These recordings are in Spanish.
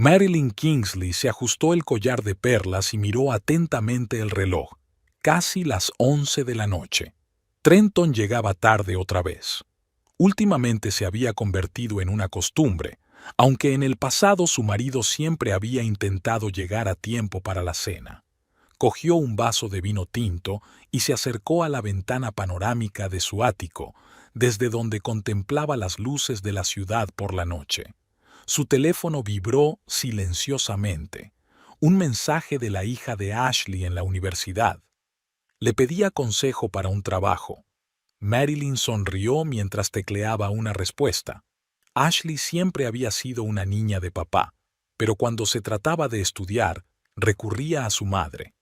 Marilyn Kingsley se ajustó el collar de perlas y miró atentamente el reloj. Casi las 11 de la noche. Trenton llegaba tarde otra vez. Últimamente se había convertido en una costumbre, aunque en el pasado su marido siempre había intentado llegar a tiempo para la cena. Cogió un vaso de vino tinto y se acercó a la ventana panorámica de su ático, desde donde contemplaba las luces de la ciudad por la noche. Su teléfono vibró silenciosamente. Un mensaje de la hija de Ashley en la universidad. Le pedía consejo para un trabajo. Marilyn sonrió mientras tecleaba una respuesta. Ashley siempre había sido una niña de papá, pero cuando se trataba de estudiar, recurría a su madre.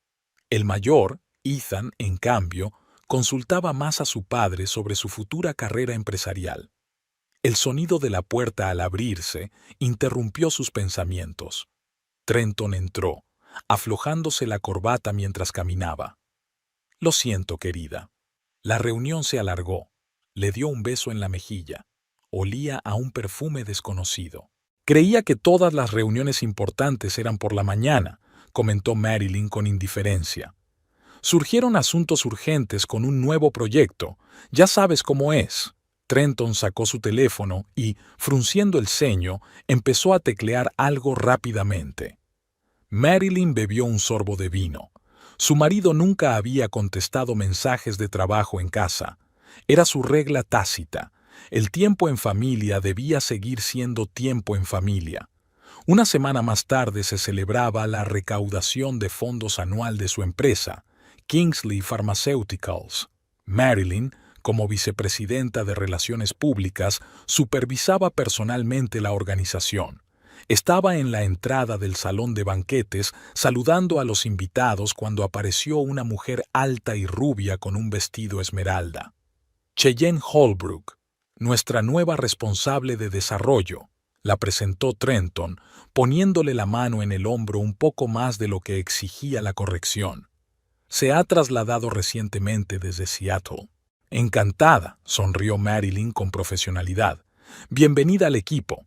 El mayor, Ethan, en cambio, consultaba más a su padre sobre su futura carrera empresarial. El sonido de la puerta al abrirse interrumpió sus pensamientos. Trenton entró, aflojándose la corbata mientras caminaba. «Lo siento, querida». La reunión se alargó. Le dio un beso en la mejilla. Olía a un perfume desconocido. «Creía que todas las reuniones importantes eran por la mañana», comentó Marilyn con indiferencia. «Surgieron asuntos urgentes con un nuevo proyecto. Ya sabes cómo es». Trenton sacó su teléfono y, frunciendo el ceño, empezó a teclear algo rápidamente. Marilyn bebió un sorbo de vino. Su marido nunca había contestado mensajes de trabajo en casa. Era su regla tácita. El tiempo en familia debía seguir siendo tiempo en familia. Una semana más tarde se celebraba la recaudación de fondos anual de su empresa, Kingsley Pharmaceuticals. Marilyn, como vicepresidenta de Relaciones Públicas, supervisaba personalmente la organización. Estaba en la entrada del salón de banquetes saludando a los invitados cuando apareció una mujer alta y rubia con un vestido esmeralda. Cheyenne Holbrook, nuestra nueva responsable de desarrollo, la presentó Trenton, poniéndole la mano en el hombro un poco más de lo que exigía la corrección. Se ha trasladado recientemente desde Seattle. «Encantada», sonrió Marilyn con profesionalidad. «Bienvenida al equipo».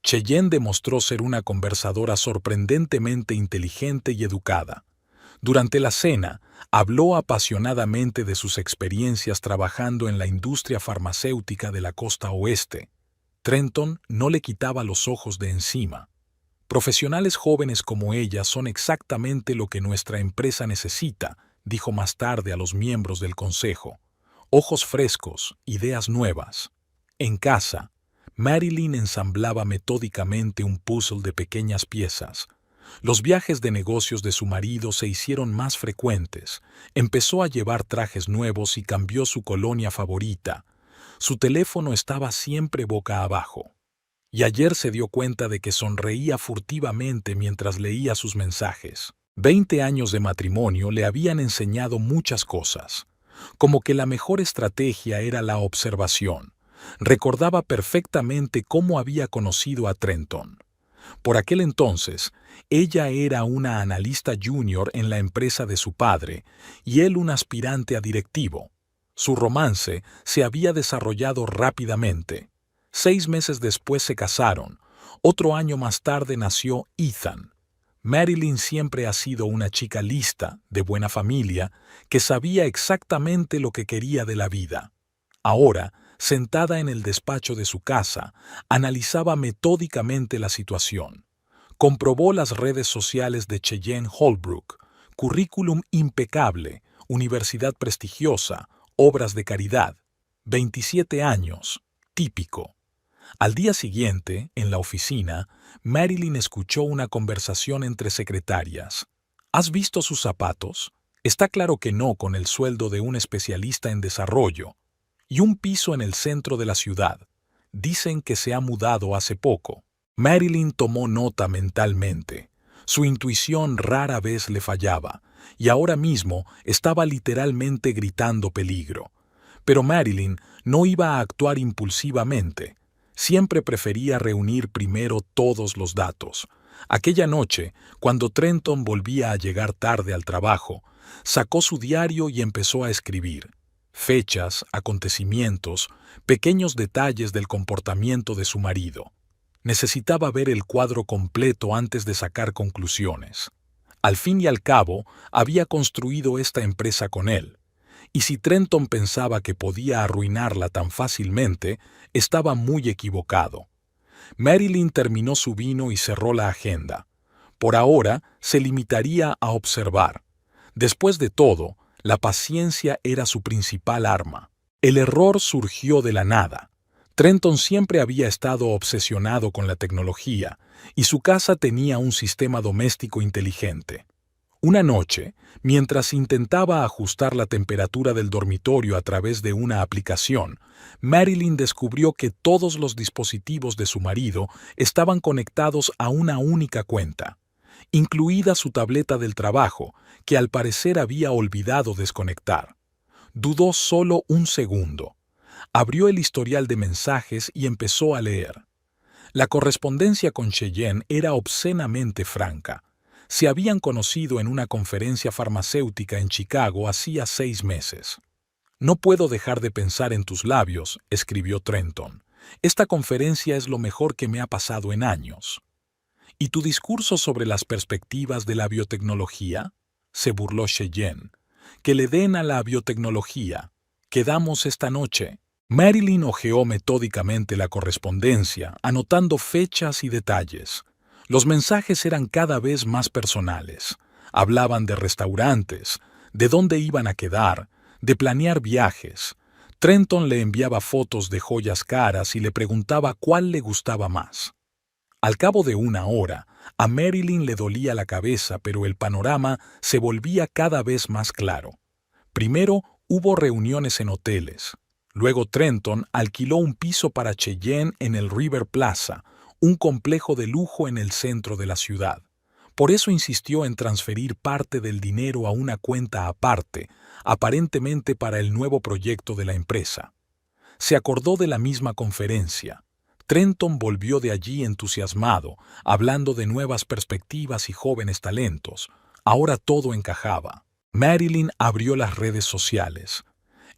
Cheyenne demostró ser una conversadora sorprendentemente inteligente y educada. Durante la cena, habló apasionadamente de sus experiencias trabajando en la industria farmacéutica de la costa oeste. Trenton no le quitaba los ojos de encima. «Profesionales jóvenes como ella son exactamente lo que nuestra empresa necesita», dijo más tarde a los miembros del consejo. «Ojos frescos, ideas nuevas». En casa, Marilyn ensamblaba metódicamente un puzzle de pequeñas piezas. Los viajes de negocios de su marido se hicieron más frecuentes. Empezó a llevar trajes nuevos y cambió su colonia favorita. Su teléfono estaba siempre boca abajo. Y ayer se dio cuenta de que sonreía furtivamente mientras leía sus mensajes. 20 años de matrimonio le habían enseñado muchas cosas, como que la mejor estrategia era la observación. Recordaba perfectamente cómo había conocido a Trenton. Por aquel entonces, ella era una analista junior en la empresa de su padre y él un aspirante a directivo. Su romance se había desarrollado rápidamente. 6 meses después se casaron. Otro año más tarde nació Ethan. Marilyn siempre ha sido una chica lista, de buena familia, que sabía exactamente lo que quería de la vida. Ahora, sentada en el despacho de su casa, analizaba metódicamente la situación. Comprobó las redes sociales de Cheyenne Holbrook, currículum impecable, universidad prestigiosa, obras de caridad. 27 años, típico. Al día siguiente, en la oficina, Marilyn escuchó una conversación entre secretarias. «¿Has visto sus zapatos? Está claro que no con el sueldo de un especialista en desarrollo. Y un piso en el centro de la ciudad. Dicen que se ha mudado hace poco». Marilyn tomó nota mentalmente. Su intuición rara vez le fallaba, y ahora mismo estaba literalmente gritando peligro. Pero Marilyn no iba a actuar impulsivamente. Siempre prefería reunir primero todos los datos. Aquella noche, cuando Trenton volvía a llegar tarde al trabajo, sacó su diario y empezó a escribir. Fechas, acontecimientos, pequeños detalles del comportamiento de su marido. Necesitaba ver el cuadro completo antes de sacar conclusiones. Al fin y al cabo, había construido esta empresa con él. Y si Trenton pensaba que podía arruinarla tan fácilmente, estaba muy equivocado. Marilyn terminó su vino y cerró la agenda. Por ahora, se limitaría a observar. Después de todo, la paciencia era su principal arma. El error surgió de la nada. Trenton siempre había estado obsesionado con la tecnología, y su casa tenía un sistema doméstico inteligente. Una noche, mientras intentaba ajustar la temperatura del dormitorio a través de una aplicación, Marilyn descubrió que todos los dispositivos de su marido estaban conectados a una única cuenta, incluida su tableta del trabajo, que al parecer había olvidado desconectar. Dudó solo un segundo. Abrió el historial de mensajes y empezó a leer. La correspondencia con Cheyenne era obscenamente franca. Se habían conocido en una conferencia farmacéutica en Chicago hacía 6 meses. «No puedo dejar de pensar en tus labios», escribió Trenton. «Esta conferencia es lo mejor que me ha pasado en años». «¿Y tu discurso sobre las perspectivas de la biotecnología?», se burló Cheyenne. «Que le den a la biotecnología. Quedamos esta noche». Marilyn hojeó metódicamente la correspondencia, anotando fechas y detalles. Los mensajes eran cada vez más personales. Hablaban de restaurantes, de dónde iban a quedar, de planear viajes. Trenton le enviaba fotos de joyas caras y le preguntaba cuál le gustaba más. Al cabo de una hora, a Marilyn le dolía la cabeza, pero el panorama se volvía cada vez más claro. Primero hubo reuniones en hoteles. Luego Trenton alquiló un piso para Cheyenne en el River Plaza, un complejo de lujo en el centro de la ciudad. Por eso insistió en transferir parte del dinero a una cuenta aparte, aparentemente para el nuevo proyecto de la empresa. Se acordó de la misma conferencia. Trenton volvió de allí entusiasmado, hablando de nuevas perspectivas y jóvenes talentos. Ahora todo encajaba. Marilyn abrió las redes sociales.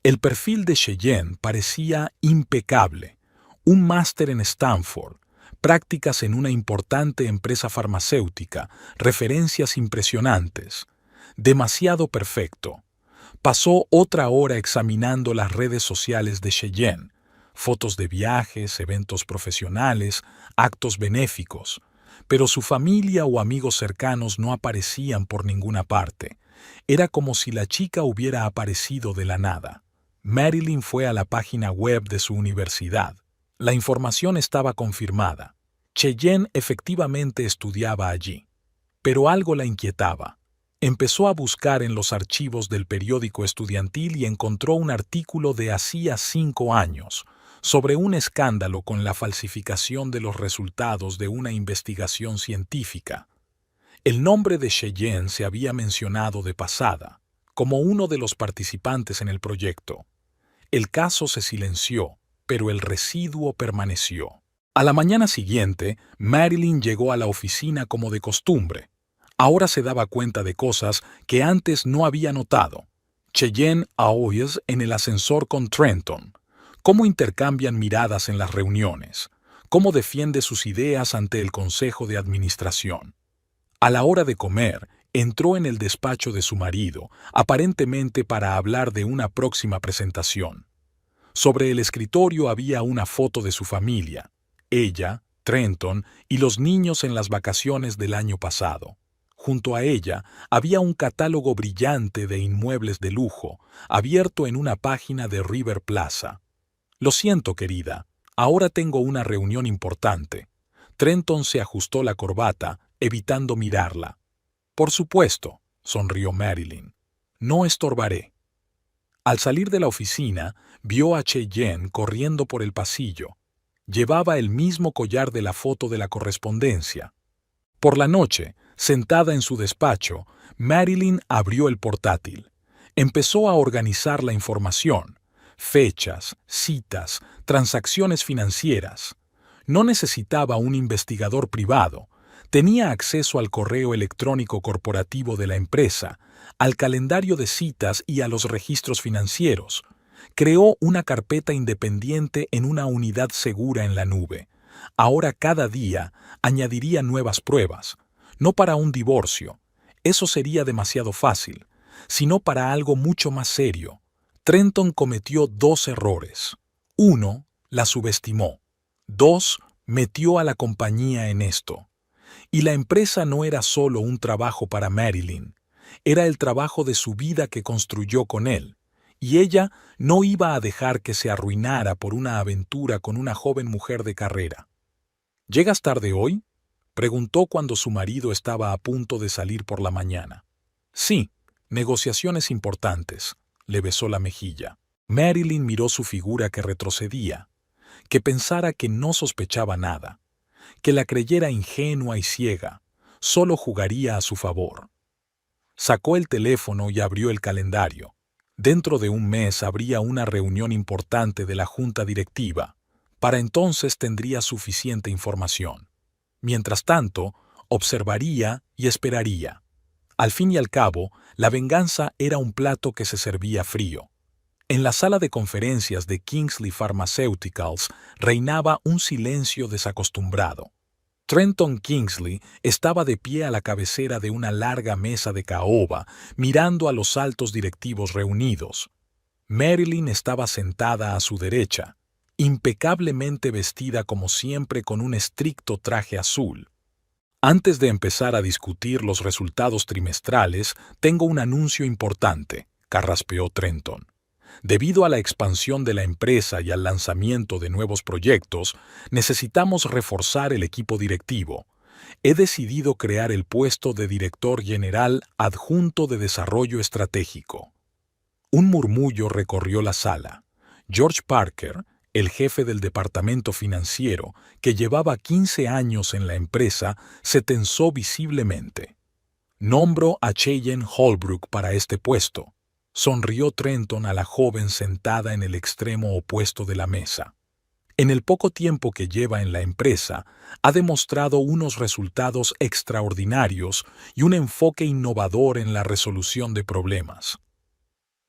El perfil de Cheyenne parecía impecable. Un máster en Stanford, prácticas en una importante empresa farmacéutica, referencias impresionantes. Demasiado perfecto. Pasó otra hora examinando las redes sociales de Cheyenne, fotos de viajes, eventos profesionales, actos benéficos, pero su familia o amigos cercanos no aparecían por ninguna parte. Era como si la chica hubiera aparecido de la nada. Marilyn fue a la página web de su universidad. La información estaba confirmada. Cheyenne efectivamente estudiaba allí. Pero algo la inquietaba. Empezó a buscar en los archivos del periódico estudiantil y encontró un artículo de hacía 5 años sobre un escándalo con la falsificación de los resultados de una investigación científica. El nombre de Cheyenne se había mencionado de pasada, como uno de los participantes en el proyecto. El caso se silenció, pero el residuo permaneció. A la mañana siguiente, Marilyn llegó a la oficina como de costumbre. Ahora se daba cuenta de cosas que antes no había notado. Cheyenne a hoyes en el ascensor con Trenton. Cómo intercambian miradas en las reuniones. Cómo defiende sus ideas ante el consejo de administración. A la hora de comer, entró en el despacho de su marido, aparentemente para hablar de una próxima presentación. Sobre el escritorio había una foto de su familia, ella, Trenton y los niños en las vacaciones del año pasado. Junto a ella había un catálogo brillante de inmuebles de lujo, abierto en una página de River Plaza. «Lo siento, querida, ahora tengo una reunión importante». Trenton se ajustó la corbata, evitando mirarla. «Por supuesto», sonrió Marilyn. «No estorbaré». Al salir de la oficina, vio a Cheyenne corriendo por el pasillo. Llevaba el mismo collar de la foto de la correspondencia. Por la noche, sentada en su despacho, Marilyn abrió el portátil. Empezó a organizar la información. Fechas, citas, transacciones financieras. No necesitaba un investigador privado. Tenía acceso al correo electrónico corporativo de la empresa, al calendario de citas y a los registros financieros. Creó una carpeta independiente en una unidad segura en la nube. Ahora cada día añadiría nuevas pruebas, no para un divorcio, eso sería demasiado fácil, sino para algo mucho más serio. Trenton cometió 2 errores. 1. La subestimó. 2. Metió a la compañía en esto. Y la empresa no era solo un trabajo para Marilyn, era el trabajo de su vida que construyó con él, y ella no iba a dejar que se arruinara por una aventura con una joven mujer de carrera. ¿Llegas tarde hoy?, preguntó cuando su marido estaba a punto de salir por la mañana. Sí, negociaciones importantes, le besó la mejilla. Marilyn miró su figura que retrocedía, que pensara que no sospechaba nada, que la creyera ingenua y ciega, solo jugaría a su favor. Sacó el teléfono y abrió el calendario. Dentro de un mes habría una reunión importante de la junta directiva. Para entonces tendría suficiente información. Mientras tanto, observaría y esperaría. Al fin y al cabo, la venganza era un plato que se servía frío. En la sala de conferencias de Kingsley Pharmaceuticals reinaba un silencio desacostumbrado. Trenton Kingsley estaba de pie a la cabecera de una larga mesa de caoba, mirando a los altos directivos reunidos. Marilyn estaba sentada a su derecha, impecablemente vestida como siempre con un estricto traje azul. Antes de empezar a discutir los resultados trimestrales, tengo un anuncio importante, carraspeó Trenton. Debido a la expansión de la empresa y al lanzamiento de nuevos proyectos, necesitamos reforzar el equipo directivo. He decidido crear el puesto de director general adjunto de desarrollo estratégico. Un murmullo recorrió la sala. George Parker, el jefe del departamento financiero, que llevaba 15 años en la empresa, se tensó visiblemente. Nombro a Cheyenne Holbrook para este puesto. Sonrió Trenton a la joven sentada en el extremo opuesto de la mesa. En el poco tiempo que lleva en la empresa, ha demostrado unos resultados extraordinarios y un enfoque innovador en la resolución de problemas.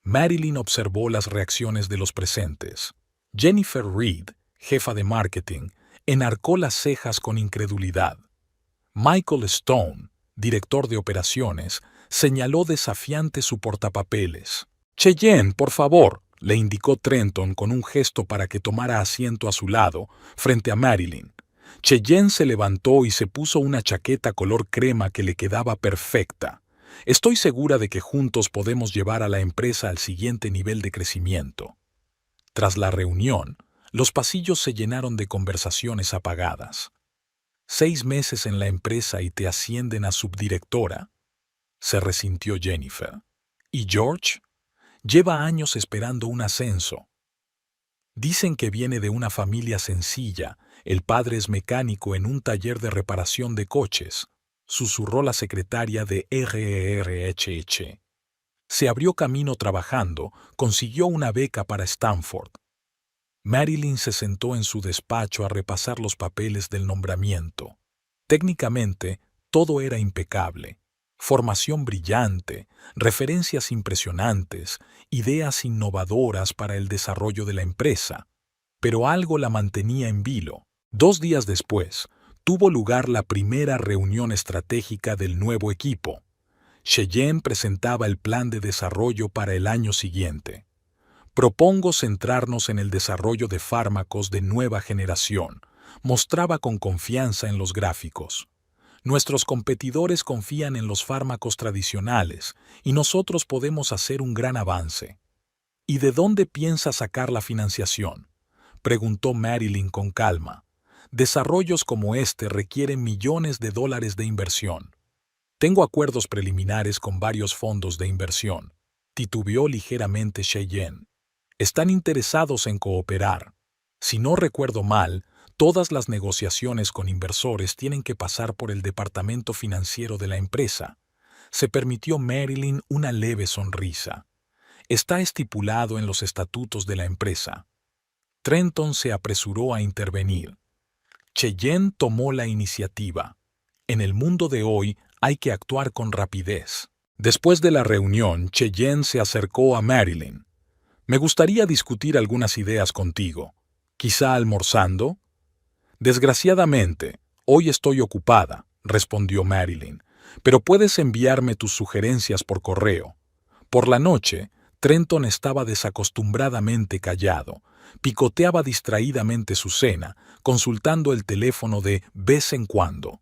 Marilyn observó las reacciones de los presentes. Jennifer Reed, jefa de marketing, enarcó las cejas con incredulidad. Michael Stone, director de operaciones, señaló desafiante su portapapeles. «Cheyenne, por favor», le indicó Trenton con un gesto para que tomara asiento a su lado, frente a Marilyn. Cheyenne se levantó y se puso una chaqueta color crema que le quedaba perfecta. «Estoy segura de que juntos podemos llevar a la empresa al siguiente nivel de crecimiento». Tras la reunión, los pasillos se llenaron de conversaciones apagadas. «¿6 meses en la empresa y te ascienden a subdirectora?», se resintió Jennifer. «¿Y George? Lleva años esperando un ascenso. Dicen que viene de una familia sencilla, el padre es mecánico en un taller de reparación de coches», susurró la secretaria de RRHH. Se abrió camino trabajando, consiguió una beca para Stanford. Marilyn se sentó en su despacho a repasar los papeles del nombramiento. Técnicamente, todo era impecable. Formación brillante, referencias impresionantes, ideas innovadoras para el desarrollo de la empresa. Pero algo la mantenía en vilo. 2 días después, tuvo lugar la primera reunión estratégica del nuevo equipo. Cheyenne presentaba el plan de desarrollo para el año siguiente. «Propongo centrarnos en el desarrollo de fármacos de nueva generación», mostraba con confianza en los gráficos. «Nuestros competidores confían en los fármacos tradicionales y nosotros podemos hacer un gran avance». «¿Y de dónde piensa sacar la financiación?», preguntó Marilyn con calma. «Desarrollos como este requieren millones de dólares de inversión». «Tengo acuerdos preliminares con varios fondos de inversión», titubeó ligeramente Cheyenne. «Están interesados en cooperar. Si no recuerdo mal, todas las negociaciones con inversores tienen que pasar por el departamento financiero de la empresa». Se permitió Marilyn una leve sonrisa. «Está estipulado en los estatutos de la empresa». Trenton se apresuró a intervenir. Cheyenne tomó la iniciativa. En el mundo de hoy hay que actuar con rapidez. Después de la reunión, Cheyenne se acercó a Marilyn. «Me gustaría discutir algunas ideas contigo. ¿Quizá almorzando?». Desgraciadamente, hoy estoy ocupada, respondió Marilyn, pero puedes enviarme tus sugerencias por correo. Por la noche, Trenton estaba desacostumbradamente callado. Picoteaba distraídamente su cena, consultando el teléfono de vez en cuando.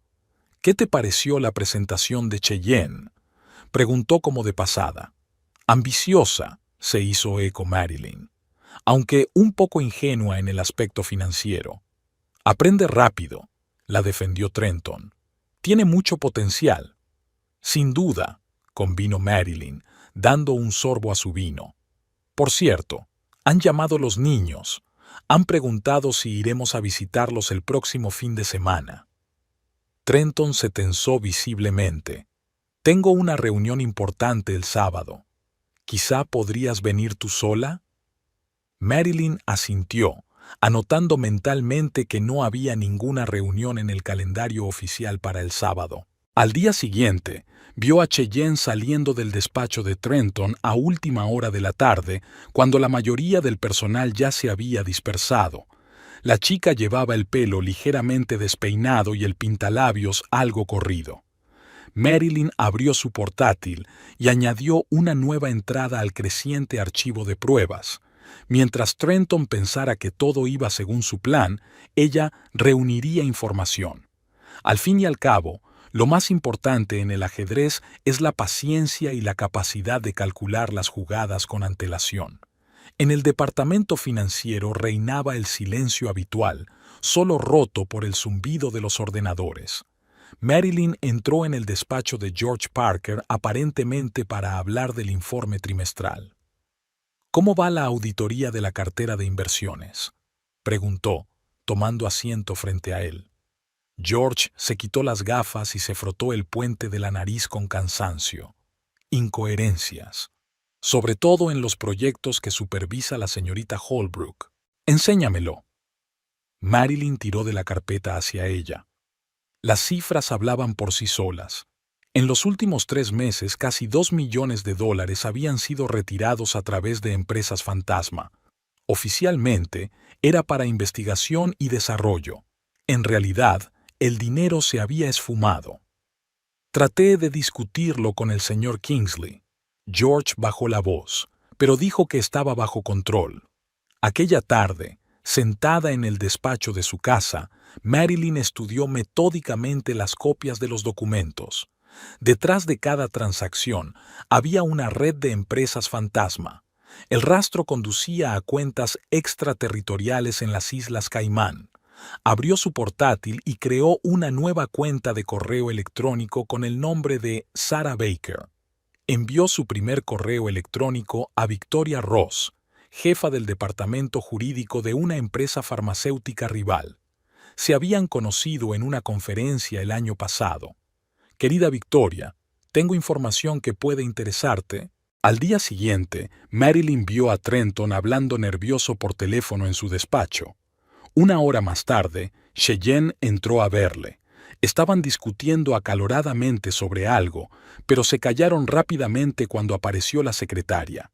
¿Qué te pareció la presentación de Cheyenne?, preguntó como de pasada. Ambiciosa, se hizo eco Marilyn, aunque un poco ingenua en el aspecto financiero. Aprende rápido, la defendió Trenton. Tiene mucho potencial. Sin duda, convino Marilyn, dando un sorbo a su vino. Por cierto, han llamado los niños. Han preguntado si iremos a visitarlos el próximo fin de semana. Trenton se tensó visiblemente. Tengo una reunión importante el sábado. ¿Quizá podrías venir tú sola? Marilyn asintió, anotando mentalmente que no había ninguna reunión en el calendario oficial para el sábado. Al día siguiente, vio a Cheyenne saliendo del despacho de Trenton a última hora de la tarde, cuando la mayoría del personal ya se había dispersado. La chica llevaba el pelo ligeramente despeinado y el pintalabios algo corrido. Marilyn abrió su portátil y añadió una nueva entrada al creciente archivo de pruebas. Mientras Trenton pensara que todo iba según su plan, ella reuniría información. Al fin y al cabo, lo más importante en el ajedrez es la paciencia y la capacidad de calcular las jugadas con antelación. En el departamento financiero reinaba el silencio habitual, solo roto por el zumbido de los ordenadores. Marilyn entró en el despacho de George Parker aparentemente para hablar del informe trimestral. ¿Cómo va la auditoría de la cartera de inversiones?, preguntó, tomando asiento frente a él. George se quitó las gafas y se frotó el puente de la nariz con cansancio. Incoherencias, sobre todo en los proyectos que supervisa la señorita Holbrook. Enséñamelo. Marilyn tiró de la carpeta hacia ella. Las cifras hablaban por sí solas. En los últimos 3 meses, casi $2 millones habían sido retirados a través de empresas fantasma. Oficialmente, era para investigación y desarrollo. En realidad, el dinero se había esfumado. Traté de discutirlo con el señor Kingsley. George bajó la voz, pero dijo que estaba bajo control. Aquella tarde, sentada en el despacho de su casa, Marilyn estudió metódicamente las copias de los documentos. Detrás de cada transacción había una red de empresas fantasma. El rastro conducía a cuentas extraterritoriales en las Islas Caimán. Abrió su portátil y creó una nueva cuenta de correo electrónico con el nombre de Sarah Baker. Envió su primer correo electrónico a Victoria Ross, jefa del departamento jurídico de una empresa farmacéutica rival. Se habían conocido en una conferencia el año pasado. Querida Victoria, tengo información que puede interesarte. Al día siguiente, Marilyn vio a Trenton hablando nervioso por teléfono en su despacho. Una hora más tarde, Cheyenne entró a verle. Estaban discutiendo acaloradamente sobre algo, pero se callaron rápidamente cuando apareció la secretaria.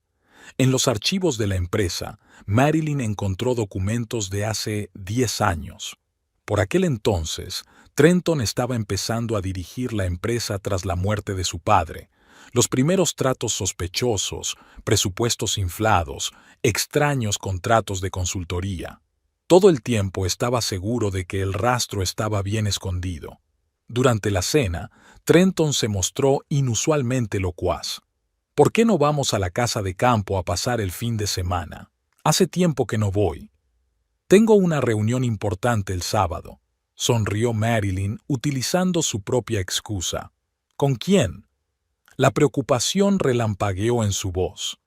En los archivos de la empresa, Marilyn encontró documentos de hace 10 años. Por aquel entonces, Trenton estaba empezando a dirigir la empresa tras la muerte de su padre. Los primeros tratos sospechosos, presupuestos inflados, extraños contratos de consultoría. Todo el tiempo estaba seguro de que el rastro estaba bien escondido. Durante la cena, Trenton se mostró inusualmente locuaz. ¿Por qué no vamos a la casa de campo a pasar el fin de semana? Hace tiempo que no voy. Tengo una reunión importante el sábado, sonrió Marilyn utilizando su propia excusa. ¿Con quién? La preocupación relampagueó en su voz.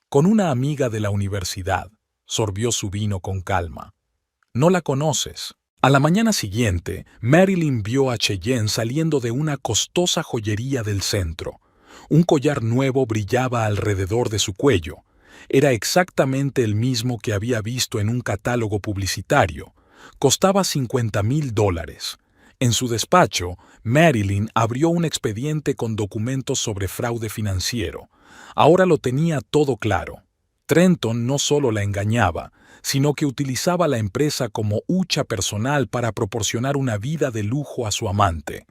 Con una amiga de la universidad, sorbió su vino con calma. No la conoces. A la mañana siguiente, Marilyn vio a Cheyenne saliendo de una costosa joyería del centro. Un collar nuevo brillaba alrededor de su cuello. Era exactamente el mismo que había visto en un catálogo publicitario. Costaba $50,000. En su despacho, Marilyn abrió un expediente con documentos sobre fraude financiero. Ahora lo tenía todo claro. Trenton no solo la engañaba, sino que utilizaba la empresa como hucha personal para proporcionar una vida de lujo a su amante.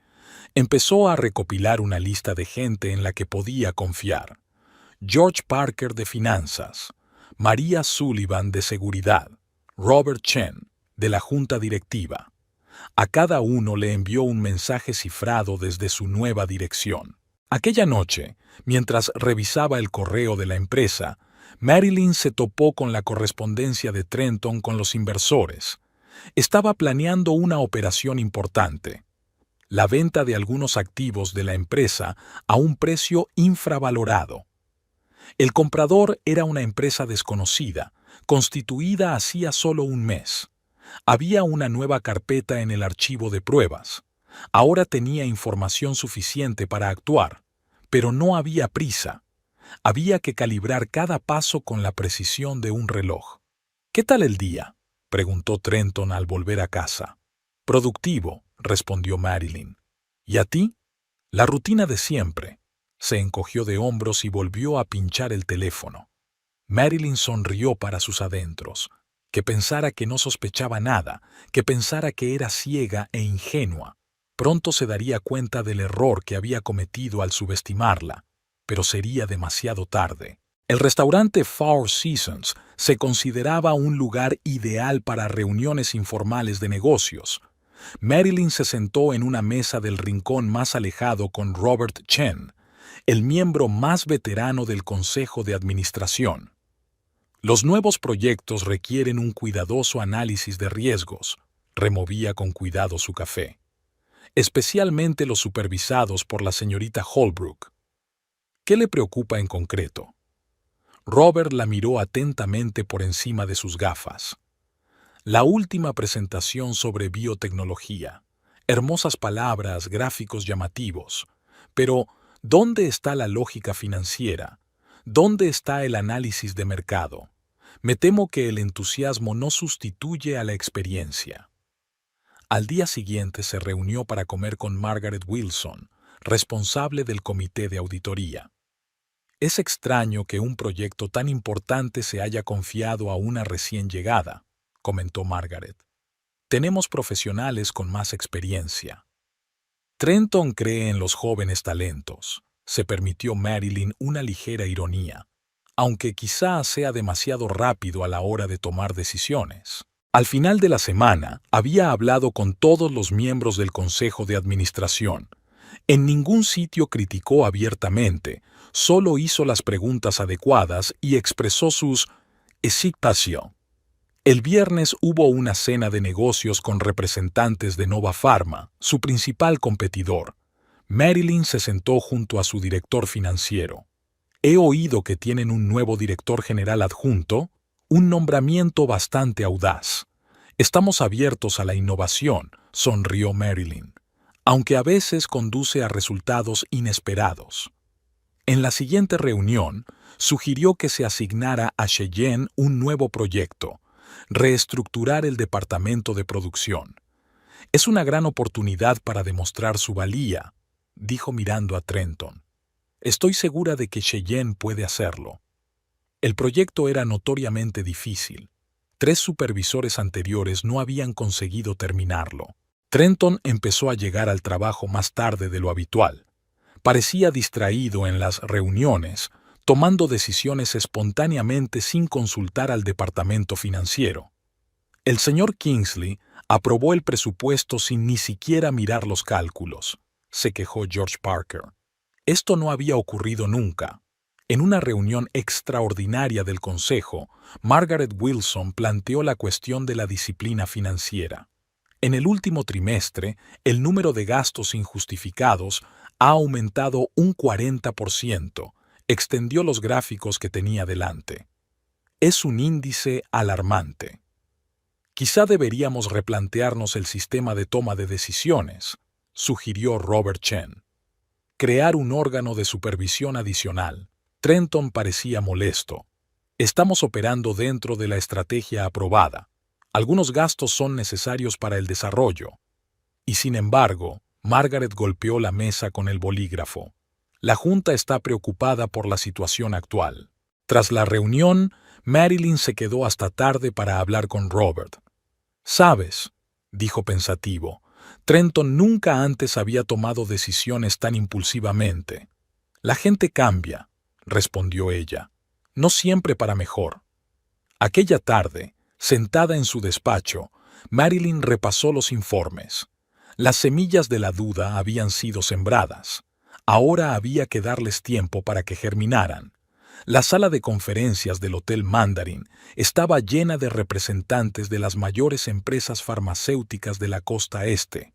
Empezó a recopilar una lista de gente en la que podía confiar. George Parker de finanzas, María Sullivan de seguridad, Robert Chen de la junta directiva. A cada uno le envió un mensaje cifrado desde su nueva dirección. Aquella noche, mientras revisaba el correo de la empresa, Marilyn se topó con la correspondencia de Trenton con los inversores. Estaba planeando una operación importante: la venta de algunos activos de la empresa a un precio infravalorado. El comprador era una empresa desconocida, constituida hacía solo un mes. Había una nueva carpeta en el archivo de pruebas. Ahora tenía información suficiente para actuar, pero no había prisa. Había que calibrar cada paso con la precisión de un reloj. «¿Qué tal el día?», preguntó Trenton al volver a casa. «Productivo», respondió Marilyn. «¿Y a ti?». «La rutina de siempre». Se encogió de hombros y volvió a pinchar el teléfono. Marilyn sonrió para sus adentros. Que pensara que no sospechaba nada, que pensara que era ciega e ingenua. Pronto se daría cuenta del error que había cometido al subestimarla, pero sería demasiado tarde. El restaurante Four Seasons se consideraba un lugar ideal para reuniones informales de negocios. Marilyn se sentó en una mesa del rincón más alejado con Robert Chen, el miembro más veterano del Consejo de Administración. Los nuevos proyectos requieren un cuidadoso análisis de riesgos. Removía con cuidado su café. Especialmente los supervisados por la señorita Holbrook. ¿Qué le preocupa en concreto? Robert la miró atentamente por encima de sus gafas. La última presentación sobre biotecnología. Hermosas palabras, gráficos llamativos. Pero, ¿dónde está la lógica financiera? ¿Dónde está el análisis de mercado? Me temo que el entusiasmo no sustituye a la experiencia. Al día siguiente se reunió para comer con Margaret Wilson, responsable del comité de auditoría. Es extraño que un proyecto tan importante se haya confiado a una recién llegada, comentó Margaret. Tenemos profesionales con más experiencia. Trenton cree en los jóvenes talentos. Se permitió Marilyn una ligera ironía, aunque quizá sea demasiado rápido a la hora de tomar decisiones. Al final de la semana, había hablado con todos los miembros del Consejo de Administración. En ningún sitio criticó abiertamente, solo hizo las preguntas adecuadas y expresó sus hesitaciones. El viernes hubo una cena de negocios con representantes de Nova Pharma, su principal competidor. Marilyn se sentó junto a su director financiero. «He oído que tienen un nuevo director general adjunto, un nombramiento bastante audaz. Estamos abiertos a la innovación», sonrió Marilyn, aunque a veces conduce a resultados inesperados. En la siguiente reunión, sugirió que se asignara a Cheyenne un nuevo proyecto: reestructurar el departamento de producción. «Es una gran oportunidad para demostrar su valía», dijo mirando a Trenton. «Estoy segura de que Cheyenne puede hacerlo». El proyecto era notoriamente difícil. 3 supervisores anteriores no habían conseguido terminarlo. Trenton empezó a llegar al trabajo más tarde de lo habitual. Parecía distraído en las reuniones, tomando decisiones espontáneamente sin consultar al departamento financiero. El señor Kingsley aprobó el presupuesto sin ni siquiera mirar los cálculos, se quejó George Parker. Esto no había ocurrido nunca. En una reunión extraordinaria del Consejo, Margaret Wilson planteó la cuestión de la disciplina financiera. En el último trimestre, el número de gastos injustificados ha aumentado un 40%. Extendió los gráficos que tenía delante. Es un índice alarmante. Quizá deberíamos replantearnos el sistema de toma de decisiones, sugirió Robert Chen. Crear un órgano de supervisión adicional. Trenton parecía molesto. Estamos operando dentro de la estrategia aprobada. Algunos gastos son necesarios para el desarrollo. Y sin embargo, Margaret golpeó la mesa con el bolígrafo. La Junta está preocupada por la situación actual. Tras la reunión, Marilyn se quedó hasta tarde para hablar con Robert. «Sabes», dijo pensativo, «Trenton nunca antes había tomado decisiones tan impulsivamente». «La gente cambia», respondió ella, «no siempre para mejor». Aquella tarde, sentada en su despacho, Marilyn repasó los informes. Las semillas de la duda habían sido sembradas. Ahora había que darles tiempo para que germinaran. La sala de conferencias del Hotel Mandarin estaba llena de representantes de las mayores empresas farmacéuticas de la costa este.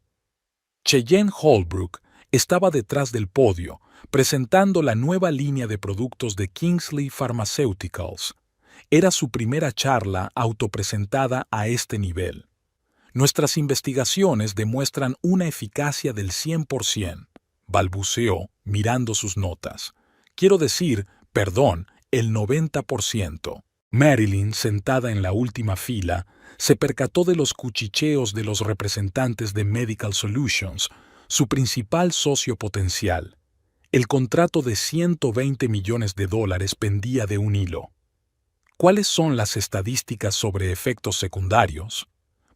Cheyenne Holbrook estaba detrás del podio, presentando la nueva línea de productos de Kingsley Pharmaceuticals. Era su primera charla autopresentada a este nivel. «Nuestras investigaciones demuestran una eficacia del 100%, balbuceó, mirando sus notas. «Quiero decir, perdón, el 90%. Marilyn, sentada en la última fila, se percató de los cuchicheos de los representantes de Medical Solutions, su principal socio potencial. El contrato de $120 millones pendía de un hilo. «¿Cuáles son las estadísticas sobre efectos secundarios?»,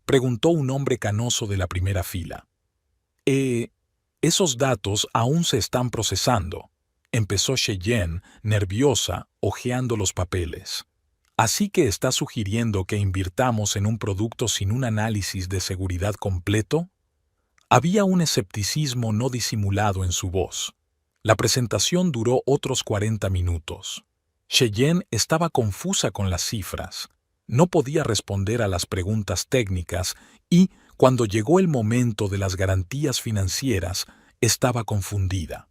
preguntó un hombre canoso de la primera fila. Esos datos aún se están procesando», empezó Cheyenne, nerviosa, hojeando los papeles. «Así que está sugiriendo que invirtamos en un producto sin un análisis de seguridad completo». Había un escepticismo no disimulado en su voz. La presentación duró otros 40 minutos. Cheyenne estaba confusa con las cifras. No podía responder a las preguntas técnicas y, cuando llegó el momento de las garantías financieras, estaba confundida.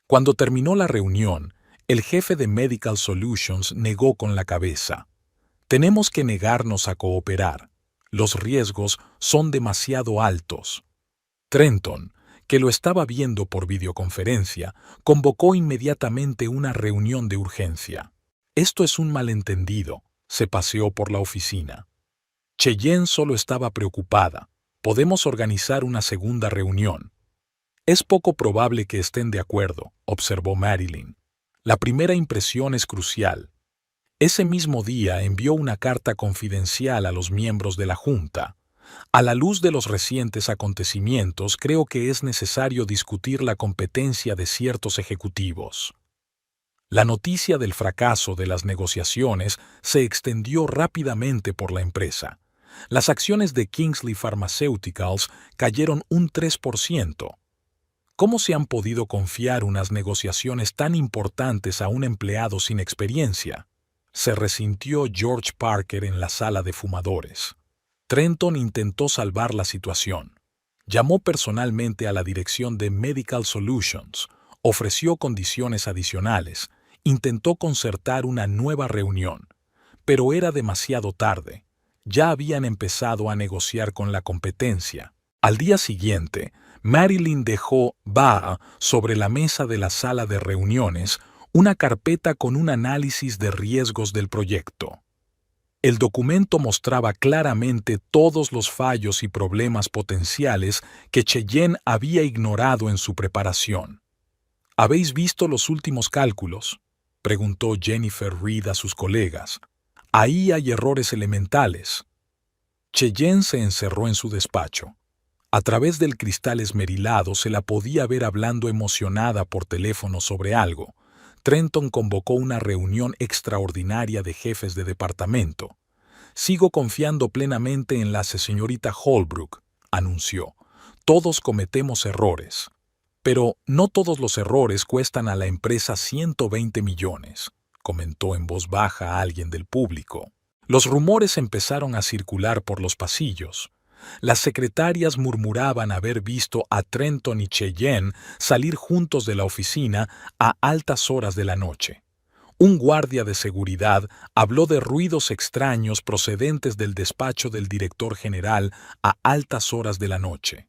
Cuando terminó la reunión, el jefe de Medical Solutions negó con la cabeza. «Tenemos que negarnos a cooperar. Los riesgos son demasiado altos». Trenton, que lo estaba viendo por videoconferencia, convocó inmediatamente una reunión de urgencia. «Esto es un malentendido», se paseó por la oficina. Cheyenne solo estaba preocupada. «Podemos organizar una segunda reunión». «Es poco probable que estén de acuerdo», observó Marilyn. «La primera impresión es crucial». Ese mismo día envió una carta confidencial a los miembros de la Junta. «A la luz de los recientes acontecimientos, creo que es necesario discutir la competencia de ciertos ejecutivos». La noticia del fracaso de las negociaciones se extendió rápidamente por la empresa. Las acciones de Kingsley Pharmaceuticals cayeron un 3%. ¿Cómo se han podido confiar unas negociaciones tan importantes a un empleado sin experiencia?, se resintió George Parker en la sala de fumadores. Trenton intentó salvar la situación. Llamó personalmente a la dirección de Medical Solutions, ofreció condiciones adicionales, intentó concertar una nueva reunión, pero era demasiado tarde. Ya habían empezado a negociar con la competencia. Al día siguiente, Marilyn dejó sobre la mesa de la sala de reuniones una carpeta con un análisis de riesgos del proyecto. El documento mostraba claramente todos los fallos y problemas potenciales que Cheyenne había ignorado en su preparación. «¿Habéis visto los últimos cálculos?», preguntó Jennifer Reed a sus colegas. «Ahí hay errores elementales». Cheyenne se encerró en su despacho. A través del cristal esmerilado se la podía ver hablando emocionada por teléfono sobre algo. Trenton convocó una reunión extraordinaria de jefes de departamento. «Sigo confiando plenamente en la señorita Holbrook», anunció. «Todos cometemos errores. Pero no todos los errores cuestan a la empresa 120 millones», comentó en voz baja a alguien del público. Los rumores empezaron a circular por los pasillos. Las secretarias murmuraban haber visto a Trenton y Cheyenne salir juntos de la oficina a altas horas de la noche. Un guardia de seguridad habló de ruidos extraños procedentes del despacho del director general a altas horas de la noche.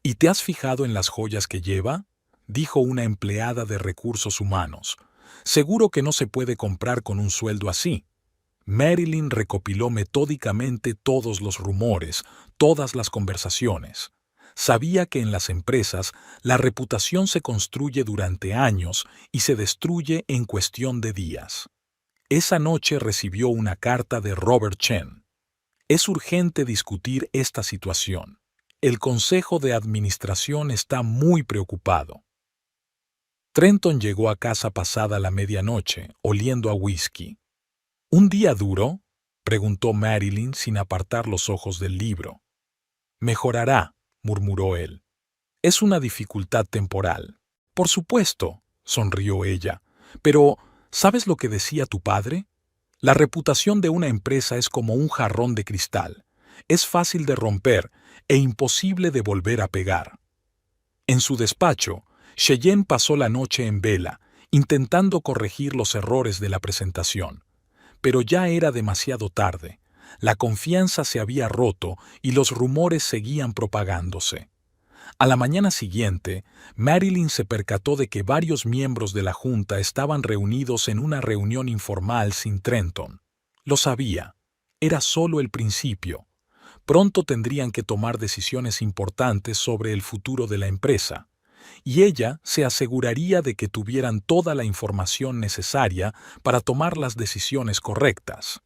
«¿Y te has fijado en las joyas que lleva?», dijo una empleada de recursos humanos. «Seguro que no se puede comprar con un sueldo así». Marilyn recopiló metódicamente todos los rumores, todas las conversaciones. Sabía que en las empresas la reputación se construye durante años y se destruye en cuestión de días. Esa noche recibió una carta de Robert Chen. Es urgente discutir esta situación. El Consejo de Administración está muy preocupado. Trenton llegó a casa pasada la medianoche, oliendo a whisky. ¿Un día duro?, preguntó Marilyn sin apartar los ojos del libro. Mejorará, murmuró él. Es una dificultad temporal. Por supuesto, sonrió ella. Pero, ¿sabes lo que decía tu padre? La reputación de una empresa es como un jarrón de cristal. Es fácil de romper e imposible de volver a pegar. En su despacho, Cheyenne pasó la noche en vela, intentando corregir los errores de la presentación. Pero ya era demasiado tarde. La confianza se había roto y los rumores seguían propagándose. A la mañana siguiente, Marilyn se percató de que varios miembros de la Junta estaban reunidos en una reunión informal sin Trenton. Lo sabía. Era solo el principio. Pronto tendrían que tomar decisiones importantes sobre el futuro de la empresa, y ella se aseguraría de que tuvieran toda la información necesaria para tomar las decisiones correctas.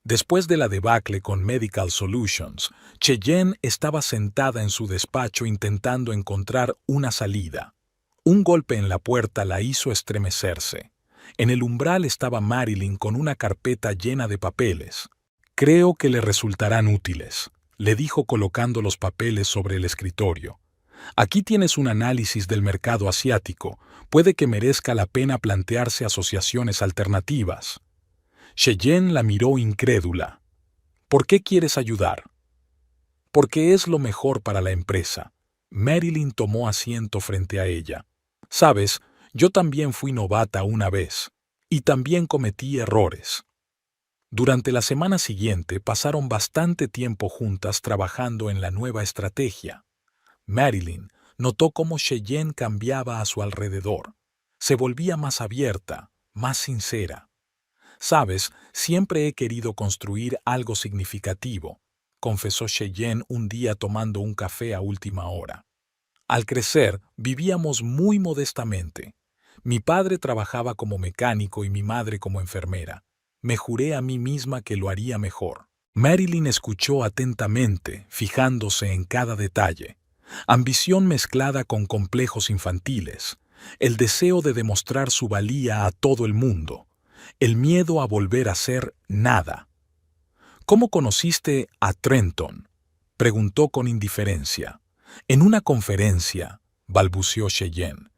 Después de la debacle con Medical Solutions, Cheyenne estaba sentada en su despacho intentando encontrar una salida. Un golpe en la puerta la hizo estremecerse. En el umbral estaba Marilyn con una carpeta llena de papeles. «Creo que le resultarán útiles», le dijo colocando los papeles sobre el escritorio. «Aquí tienes un análisis del mercado asiático. Puede que merezca la pena plantearse asociaciones alternativas». Cheyenne la miró incrédula. «¿Por qué quieres ayudar?» «Porque es lo mejor para la empresa». Marilyn tomó asiento frente a ella. «Sabes, yo también fui novata una vez. Y también cometí errores». Durante la semana siguiente pasaron bastante tiempo juntas trabajando en la nueva estrategia. Marilyn notó cómo Cheyenne cambiaba a su alrededor. Se volvía más abierta, más sincera. «Sabes, siempre he querido construir algo significativo», confesó Cheyenne un día tomando un café a última hora. «Al crecer, vivíamos muy modestamente. Mi padre trabajaba como mecánico y mi madre como enfermera. Me juré a mí misma que lo haría mejor». Marilyn escuchó atentamente, fijándose en cada detalle. Ambición mezclada con complejos infantiles, el deseo de demostrar su valía a todo el mundo, el miedo a volver a ser nada. «¿Cómo conociste a Trenton?», preguntó con indiferencia. «En una conferencia», balbuceó Cheyenne.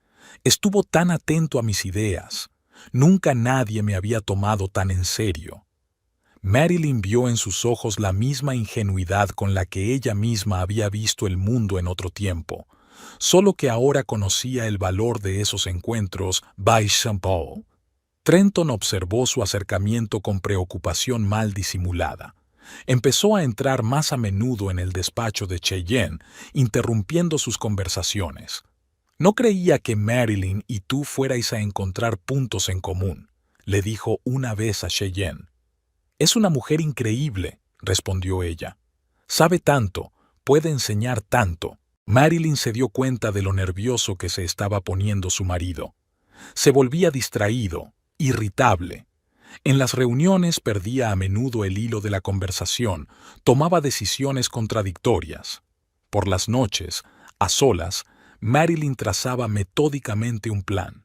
«Estuvo tan atento a mis ideas. Nunca nadie me había tomado tan en serio». Marilyn vio en sus ojos la misma ingenuidad con la que ella misma había visto el mundo en otro tiempo, solo que ahora conocía el valor de esos encuentros by Saint-Paul. Trenton observó su acercamiento con preocupación mal disimulada. Empezó a entrar más a menudo en el despacho de Cheyenne, interrumpiendo sus conversaciones. «No creía que Marilyn y tú fuerais a encontrar puntos en común», le dijo una vez a Cheyenne. «Es una mujer increíble», respondió ella. «Sabe tanto, puede enseñar tanto». Marilyn se dio cuenta de lo nervioso que se estaba poniendo su marido. Se volvía distraído, irritable. En las reuniones perdía a menudo el hilo de la conversación, tomaba decisiones contradictorias. Por las noches, a solas, Marilyn trazaba metódicamente un plan.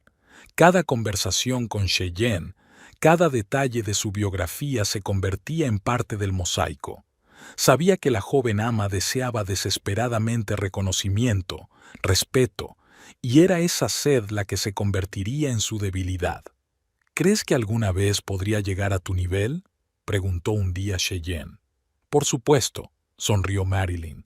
Cada conversación con Cheyenne, cada detalle de su biografía se convertía en parte del mosaico. Sabía que la joven ama deseaba desesperadamente reconocimiento, respeto, y era esa sed la que se convertiría en su debilidad. «¿Crees que alguna vez podría llegar a tu nivel?», preguntó un día Cheyenne. «Por supuesto», sonrió Marilyn.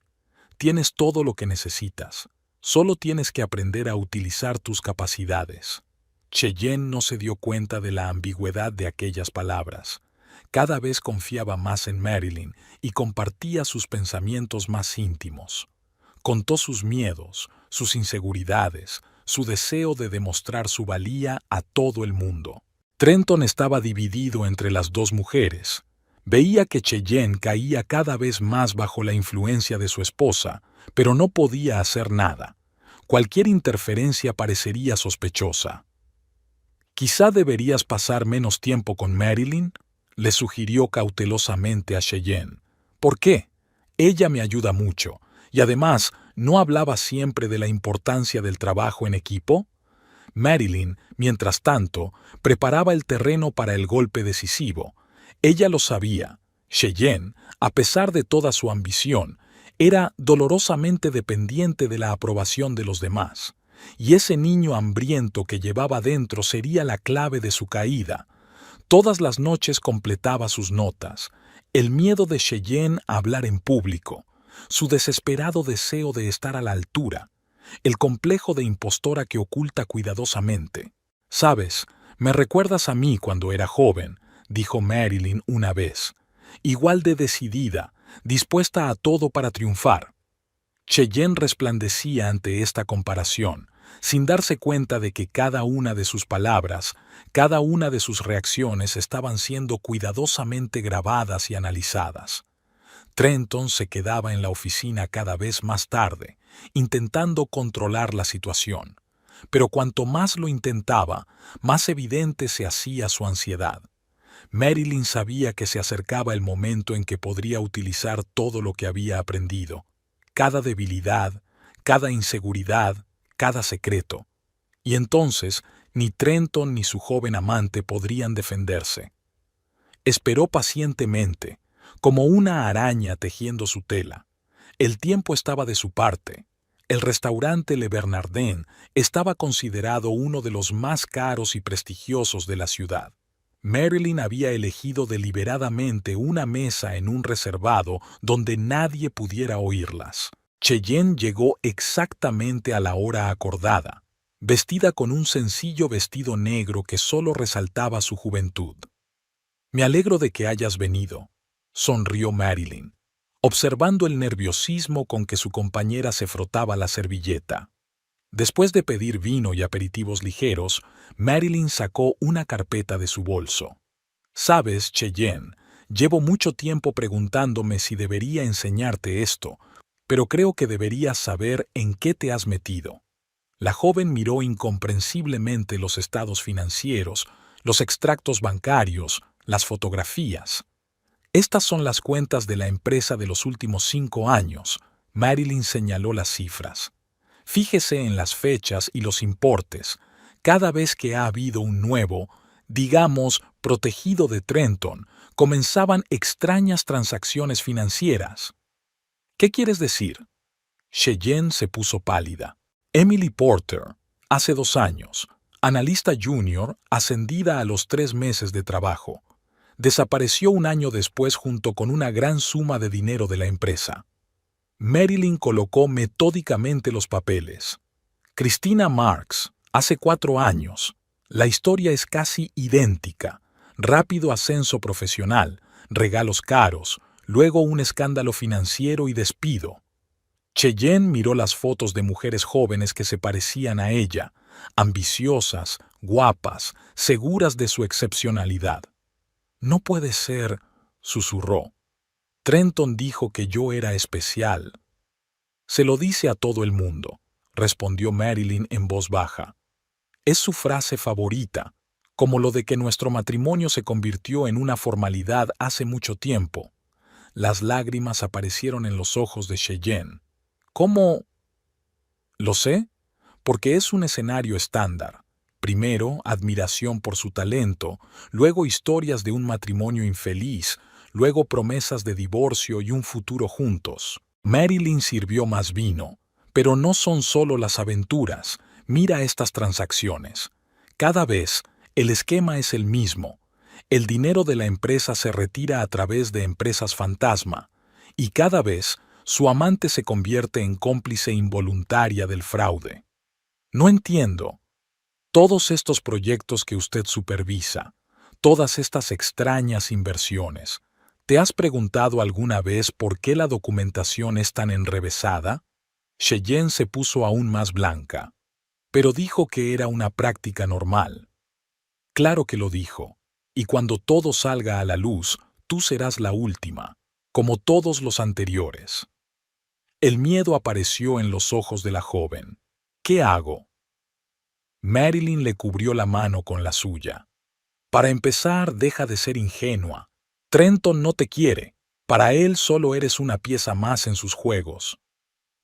«Tienes todo lo que necesitas. Solo tienes que aprender a utilizar tus capacidades». Cheyenne no se dio cuenta de la ambigüedad de aquellas palabras. Cada vez confiaba más en Marilyn y compartía sus pensamientos más íntimos. Contó sus miedos, sus inseguridades, su deseo de demostrar su valía a todo el mundo. Trenton estaba dividido entre las dos mujeres. Veía que Cheyenne caía cada vez más bajo la influencia de su esposa, pero no podía hacer nada. Cualquier interferencia parecería sospechosa. Quizá deberías pasar menos tiempo con Marilyn, le sugirió cautelosamente a Cheyenne. ¿Por qué? Ella me ayuda mucho, y además, ¿no hablaba siempre de la importancia del trabajo en equipo? Marilyn, mientras tanto, preparaba el terreno para el golpe decisivo. Ella lo sabía. Cheyenne, a pesar de toda su ambición, era dolorosamente dependiente de la aprobación de los demás. Y ese niño hambriento que llevaba dentro sería la clave de su caída. Todas las noches completaba sus notas. El miedo de Cheyenne a hablar en público, su desesperado deseo de estar a la altura, el complejo de impostora que oculta cuidadosamente. «Sabes, me recuerdas a mí cuando era joven», dijo Marilyn una vez, igual de decidida, dispuesta a todo para triunfar. Cheyenne resplandecía ante esta comparación, sin darse cuenta de que cada una de sus palabras, cada una de sus reacciones estaban siendo cuidadosamente grabadas y analizadas. Trenton se quedaba en la oficina cada vez más tarde, intentando controlar la situación. Pero cuanto más lo intentaba, más evidente se hacía su ansiedad. Marilyn sabía que se acercaba el momento en que podría utilizar todo lo que había aprendido. Cada debilidad, cada inseguridad, cada secreto. Y entonces, ni Trenton ni su joven amante podrían defenderse. Esperó pacientemente, como una araña tejiendo su tela. El tiempo estaba de su parte. El restaurante Le Bernardin estaba considerado uno de los más caros y prestigiosos de la ciudad. Marilyn había elegido deliberadamente una mesa en un reservado donde nadie pudiera oírlas. Cheyenne llegó exactamente a la hora acordada, vestida con un sencillo vestido negro que solo resaltaba su juventud. «Me alegro de que hayas venido», sonrió Marilyn, observando el nerviosismo con que su compañera se frotaba la servilleta. Después de pedir vino y aperitivos ligeros, Marilyn sacó una carpeta de su bolso. «Sabes, Cheyenne, llevo mucho tiempo preguntándome si debería enseñarte esto, pero creo que deberías saber en qué te has metido». La joven miró incomprensiblemente los estados financieros, los extractos bancarios, las fotografías. «Estas son las cuentas de la empresa de los últimos 5 años», Marilyn señaló las cifras. «Fíjese en las fechas y los importes. Cada vez que ha habido un nuevo, digamos, protegido de Trenton, comenzaban extrañas transacciones financieras». «¿Qué quieres decir?». Cheyenne se puso pálida. «Emily Porter, hace 2 años, analista junior, ascendida a los 3 meses de trabajo. Desapareció un año después junto con una gran suma de dinero de la empresa». Marilyn colocó metódicamente los papeles. «Christina Marks, hace 4 años. La historia es casi idéntica. Rápido ascenso profesional, regalos caros, luego un escándalo financiero y despido». Cheyenne miró las fotos de mujeres jóvenes que se parecían a ella, ambiciosas, guapas, seguras de su excepcionalidad. «No puede ser», susurró. «Trenton dijo que yo era especial». «Se lo dice a todo el mundo», respondió Marilyn en voz baja. «Es su frase favorita, como lo de que nuestro matrimonio se convirtió en una formalidad hace mucho tiempo». Las lágrimas aparecieron en los ojos de Cheyenne. «¿Cómo?» «Lo sé, porque es un escenario estándar. Primero, admiración por su talento, luego historias de un matrimonio infeliz, luego promesas de divorcio y un futuro juntos». Marilyn sirvió más vino. «Pero no son solo las aventuras. Mira estas transacciones. Cada vez, el esquema es el mismo. El dinero de la empresa se retira a través de empresas fantasma, y cada vez su amante se convierte en cómplice involuntaria del fraude. No entiendo. Todos estos proyectos que usted supervisa, todas estas extrañas inversiones, ¿te has preguntado alguna vez por qué la documentación es tan enrevesada?» Cheyenne se puso aún más blanca, pero dijo que era una práctica normal. «Claro que lo dijo, y cuando todo salga a la luz, tú serás la última, como todos los anteriores». El miedo apareció en los ojos de la joven. «¿Qué hago?». Marilyn le cubrió la mano con la suya. Para empezar, deja de ser ingenua. Trenton no te quiere. Para él solo eres una pieza más en sus juegos.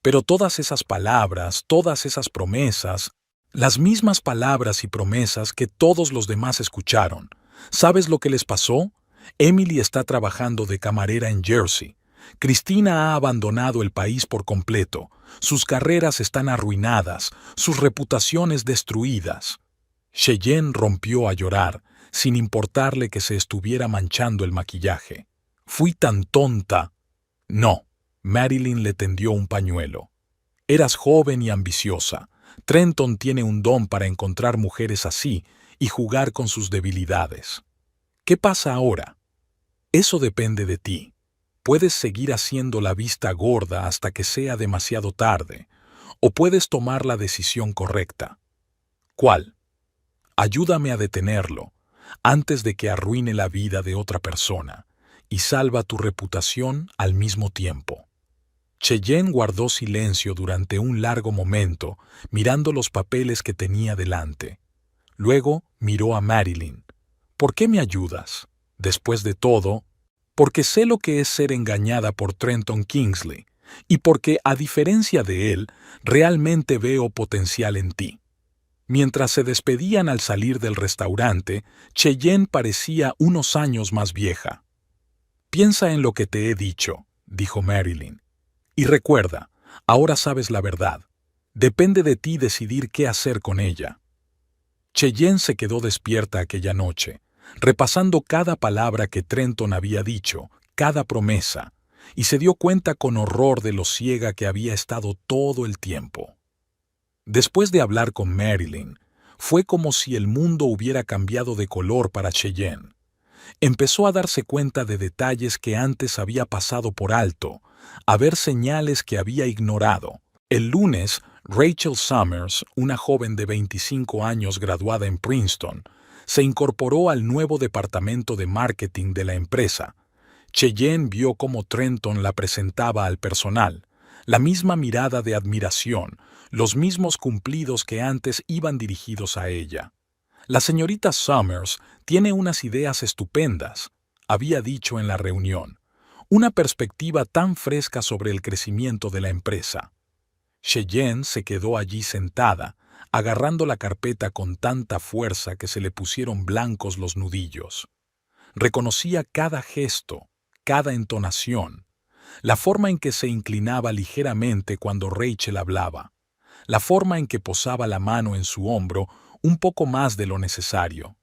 Pero todas esas palabras, todas esas promesas, las mismas palabras y promesas que todos los demás escucharon, ¿sabes lo que les pasó? Emily está trabajando de camarera en Jersey. Cristina ha abandonado el país por completo. Sus carreras están arruinadas, sus reputaciones destruidas. Cheyenne rompió a llorar, sin importarle que se estuviera manchando el maquillaje. Fui tan tonta. No. Marilyn le tendió un pañuelo. Eras joven y ambiciosa. Trenton tiene un don para encontrar mujeres así y jugar con sus debilidades. ¿Qué pasa ahora? Eso depende de ti. Puedes seguir haciendo la vista gorda hasta que sea demasiado tarde, o puedes tomar la decisión correcta. ¿Cuál? Ayúdame a detenerlo, antes de que arruine la vida de otra persona, y salva tu reputación al mismo tiempo. Cheyenne guardó silencio durante un largo momento, mirando los papeles que tenía delante. Luego miró a Marilyn. ¿Por qué me ayudas? Después de todo, porque sé lo que es ser engañada por Trenton Kingsley, y porque, a diferencia de él, realmente veo potencial en ti. Mientras se despedían al salir del restaurante, Cheyenne parecía unos años más vieja. «Piensa en lo que te he dicho», dijo Marilyn. «Y recuerda, ahora sabes la verdad. Depende de ti decidir qué hacer con ella». Cheyenne se quedó despierta aquella noche, repasando cada palabra que Trenton había dicho, cada promesa, y se dio cuenta con horror de lo ciega que había estado todo el tiempo. Después de hablar con Marilyn, fue como si el mundo hubiera cambiado de color para Cheyenne. Empezó a darse cuenta de detalles que antes había pasado por alto, a ver señales que había ignorado. El lunes, Rachel Summers, una joven de 25 años graduada en Princeton, se incorporó al nuevo departamento de marketing de la empresa. Cheyenne vio cómo Trenton la presentaba al personal, la misma mirada de admiración, los mismos cumplidos que antes iban dirigidos a ella. La señorita Summers tiene unas ideas estupendas, había dicho en la reunión, una perspectiva tan fresca sobre el crecimiento de la empresa. Cheyenne se quedó allí sentada, agarrando la carpeta con tanta fuerza que se le pusieron blancos los nudillos. Reconocía cada gesto, cada entonación, la forma en que se inclinaba ligeramente cuando Rachel hablaba, la forma en que posaba la mano en su hombro un poco más de lo necesario.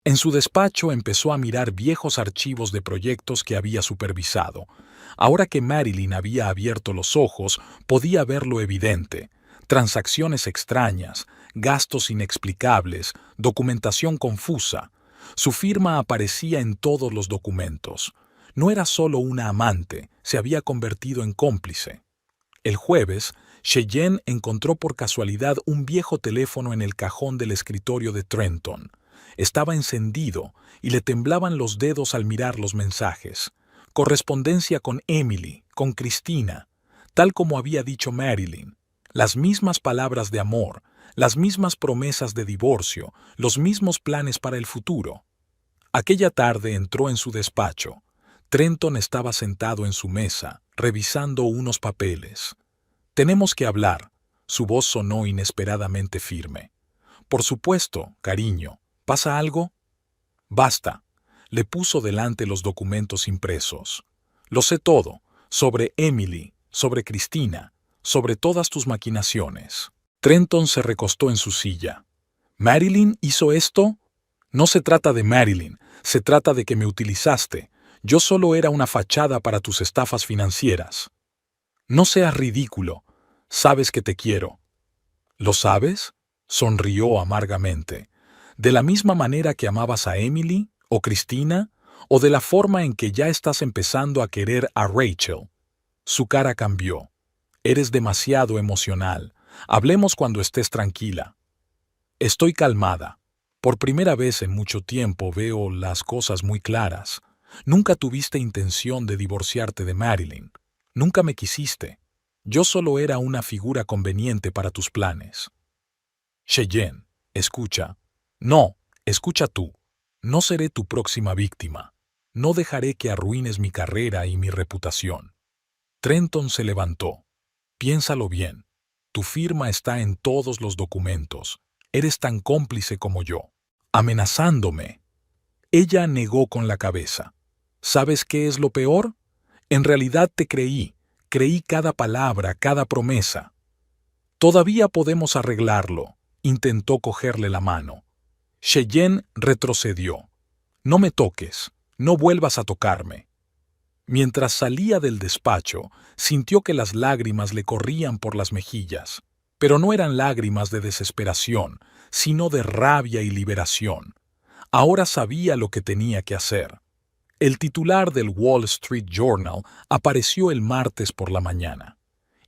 En su despacho empezó a mirar viejos archivos de proyectos que había supervisado. Ahora que Marilyn había abierto los ojos, podía ver lo evidente: transacciones extrañas, gastos inexplicables, documentación confusa. Su firma aparecía en todos los documentos. No era solo una amante, se había convertido en cómplice. El jueves, Cheyenne encontró por casualidad un viejo teléfono en el cajón del escritorio de Trenton. Estaba encendido y le temblaban los dedos al mirar los mensajes. Correspondencia con Emily, con Cristina, tal como había dicho Marilyn. Las mismas palabras de amor, las mismas promesas de divorcio, los mismos planes para el futuro. Aquella tarde entró en su despacho. Trenton estaba sentado en su mesa, revisando unos papeles. «Tenemos que hablar». Su voz sonó inesperadamente firme. «Por supuesto, cariño. ¿Pasa algo?» «Basta». Le puso delante los documentos impresos. «Lo sé todo, sobre Emily, sobre Cristina, sobre todas tus maquinaciones». Trenton se recostó en su silla. «¿Marilyn hizo esto?» «No se trata de Marilyn, se trata de que me utilizaste. Yo solo era una fachada para tus estafas financieras». «No seas ridículo. Sabes que te quiero». «¿Lo sabes?», sonrió amargamente. «¿De la misma manera que amabas a Emily o Cristina, o de la forma en que ya estás empezando a querer a Rachel?» Su cara cambió. «Eres demasiado emocional. Hablemos cuando estés tranquila». «Estoy calmada. Por primera vez en mucho tiempo veo las cosas muy claras. Nunca tuviste intención de divorciarte de Marilyn. Nunca me quisiste. Yo solo era una figura conveniente para tus planes». «Cheyenne, Escucha. No, escucha tú. No seré tu próxima víctima. No dejaré que arruines mi carrera y mi reputación. Trenton se levantó. Piénsalo bien. Tu firma está en todos los documentos. Eres tan cómplice como yo. Amenazándome. Ella negó con la cabeza. ¿Sabes qué es lo peor? En realidad te creí. Creí cada palabra, cada promesa. Todavía podemos arreglarlo. Intentó cogerle la mano. Cheyenne retrocedió. No me toques. No vuelvas a tocarme. Mientras salía del despacho, sintió que las lágrimas le corrían por las mejillas, pero no eran lágrimas de desesperación, sino de rabia y liberación. Ahora sabía lo que tenía que hacer. El titular del Wall Street Journal apareció el martes por la mañana.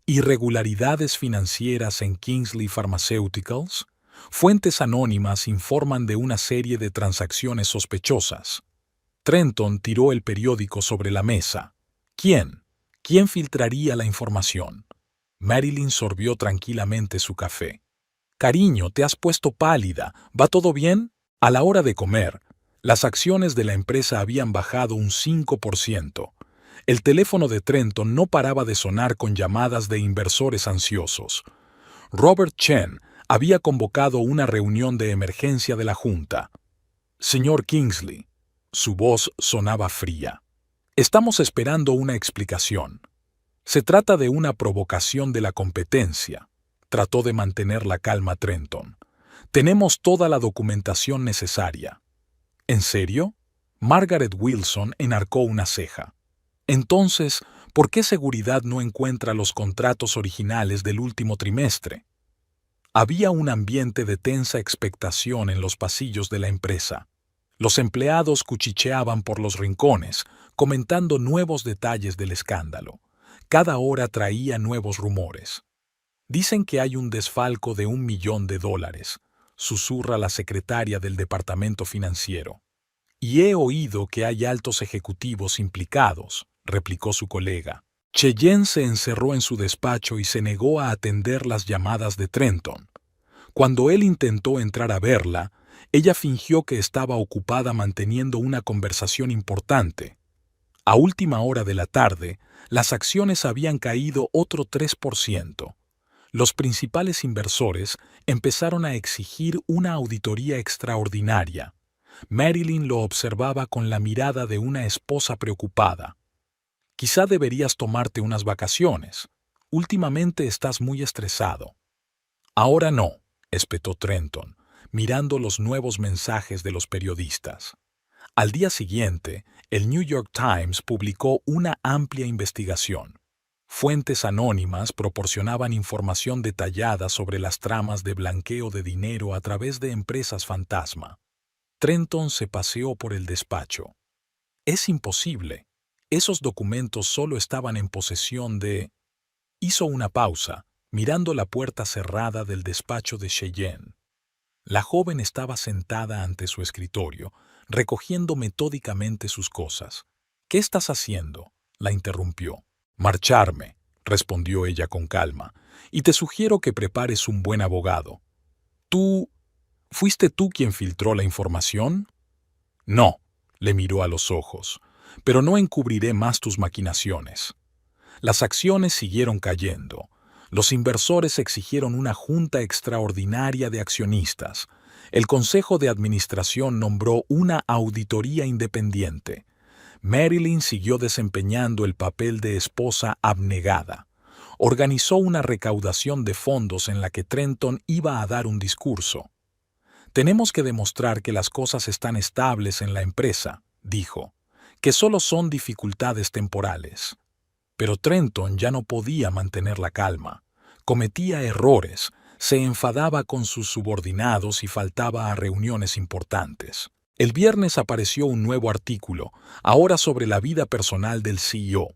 Irregularidades financieras en Kingsley Pharmaceuticals. Fuentes anónimas informan de una serie de transacciones sospechosas. Trenton tiró el periódico sobre la mesa. ¿Quién? ¿Quién filtraría la información? Marilyn sorbió tranquilamente su café. Cariño, te has puesto pálida. ¿Va todo bien? A la hora de comer, las acciones de la empresa habían bajado un 5%. El teléfono de Trenton no paraba de sonar con llamadas de inversores ansiosos. Robert Chen había convocado una reunión de emergencia de la Junta. Señor Kingsley. Su voz sonaba fría. Estamos esperando una explicación. Se trata de una provocación de la competencia. Trató de mantener la calma Trenton. Tenemos toda la documentación necesaria. ¿En serio? Margaret Wilson enarcó una ceja. Entonces, ¿por qué seguridad no encuentra los contratos originales del último trimestre? Había un ambiente de tensa expectación en los pasillos de la empresa. Los empleados cuchicheaban por los rincones, comentando nuevos detalles del escándalo. Cada hora traía nuevos rumores. Dicen que hay un desfalco de $1 millón, susurra la secretaria del departamento financiero. Y he oído que hay altos ejecutivos implicados, replicó su colega. Cheyenne se encerró en su despacho y se negó a atender las llamadas de Trenton. Cuando él intentó entrar a verla, ella fingió que estaba ocupada manteniendo una conversación importante. A última hora de la tarde, las acciones habían caído otro 3%. Los principales inversores empezaron a exigir una auditoría extraordinaria. Marilyn lo observaba con la mirada de una esposa preocupada. Quizá deberías tomarte unas vacaciones. Últimamente estás muy estresado. Ahora no, espetó Trenton, mirando los nuevos mensajes de los periodistas. Al día siguiente, el New York Times publicó una amplia investigación. Fuentes anónimas proporcionaban información detallada sobre las tramas de blanqueo de dinero a través de empresas fantasma. Trenton se paseó por el despacho. Es imposible. Esos documentos solo estaban en posesión de... Hizo una pausa, mirando la puerta cerrada del despacho de Cheyenne. La joven estaba sentada ante su escritorio, recogiendo metódicamente sus cosas. ¿Qué estás haciendo?, la interrumpió. Marcharme, respondió ella con calma, y te sugiero que prepares un buen abogado. ¿Fuiste tú quien filtró la información? No, le miró a los ojos, pero no encubriré más tus maquinaciones. Las acciones siguieron cayendo. Los inversores exigieron una junta extraordinaria de accionistas. El Consejo de Administración nombró una auditoría independiente. Marilyn siguió desempeñando el papel de esposa abnegada. Organizó una recaudación de fondos en la que Trenton iba a dar un discurso. Tenemos que demostrar que las cosas están estables en la empresa, dijo, que solo son dificultades temporales. Pero Trenton ya no podía mantener la calma. Cometía errores, se enfadaba con sus subordinados y faltaba a reuniones importantes. El viernes apareció un nuevo artículo, ahora sobre la vida personal del CEO.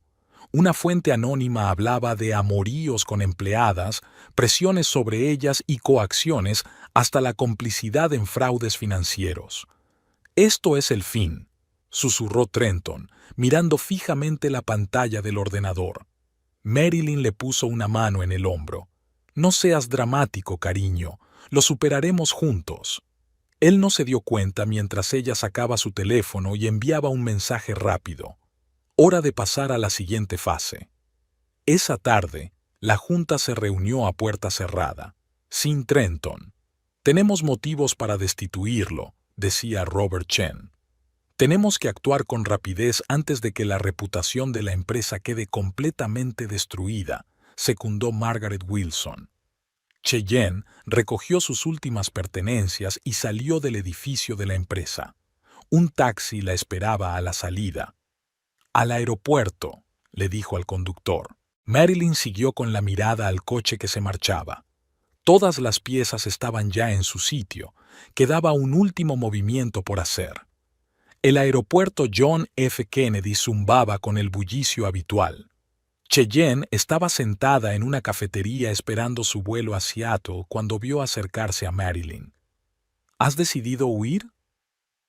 Una fuente anónima hablaba de amoríos con empleadas, presiones sobre ellas y coacciones hasta la complicidad en fraudes financieros. Esto es el fin, susurró Trenton, mirando fijamente la pantalla del ordenador. Marilyn le puso una mano en el hombro. No seas dramático, cariño. Lo superaremos juntos. Él no se dio cuenta mientras ella sacaba su teléfono y enviaba un mensaje rápido. Hora de pasar a la siguiente fase. Esa tarde, la junta se reunió a puerta cerrada, sin Trenton. Tenemos motivos para destituirlo, decía Robert Chen. Tenemos que actuar con rapidez antes de que la reputación de la empresa quede completamente destruida, secundó Margaret Wilson. Cheyenne recogió sus últimas pertenencias y salió del edificio de la empresa. Un taxi la esperaba a la salida. «Al aeropuerto», le dijo al conductor. Marilyn siguió con la mirada al coche que se marchaba. Todas las piezas estaban ya en su sitio. Quedaba un último movimiento por hacer. El aeropuerto John F. Kennedy zumbaba con el bullicio habitual. Cheyenne estaba sentada en una cafetería esperando su vuelo a Seattle cuando vio acercarse a Marilyn. ¿Has decidido huir?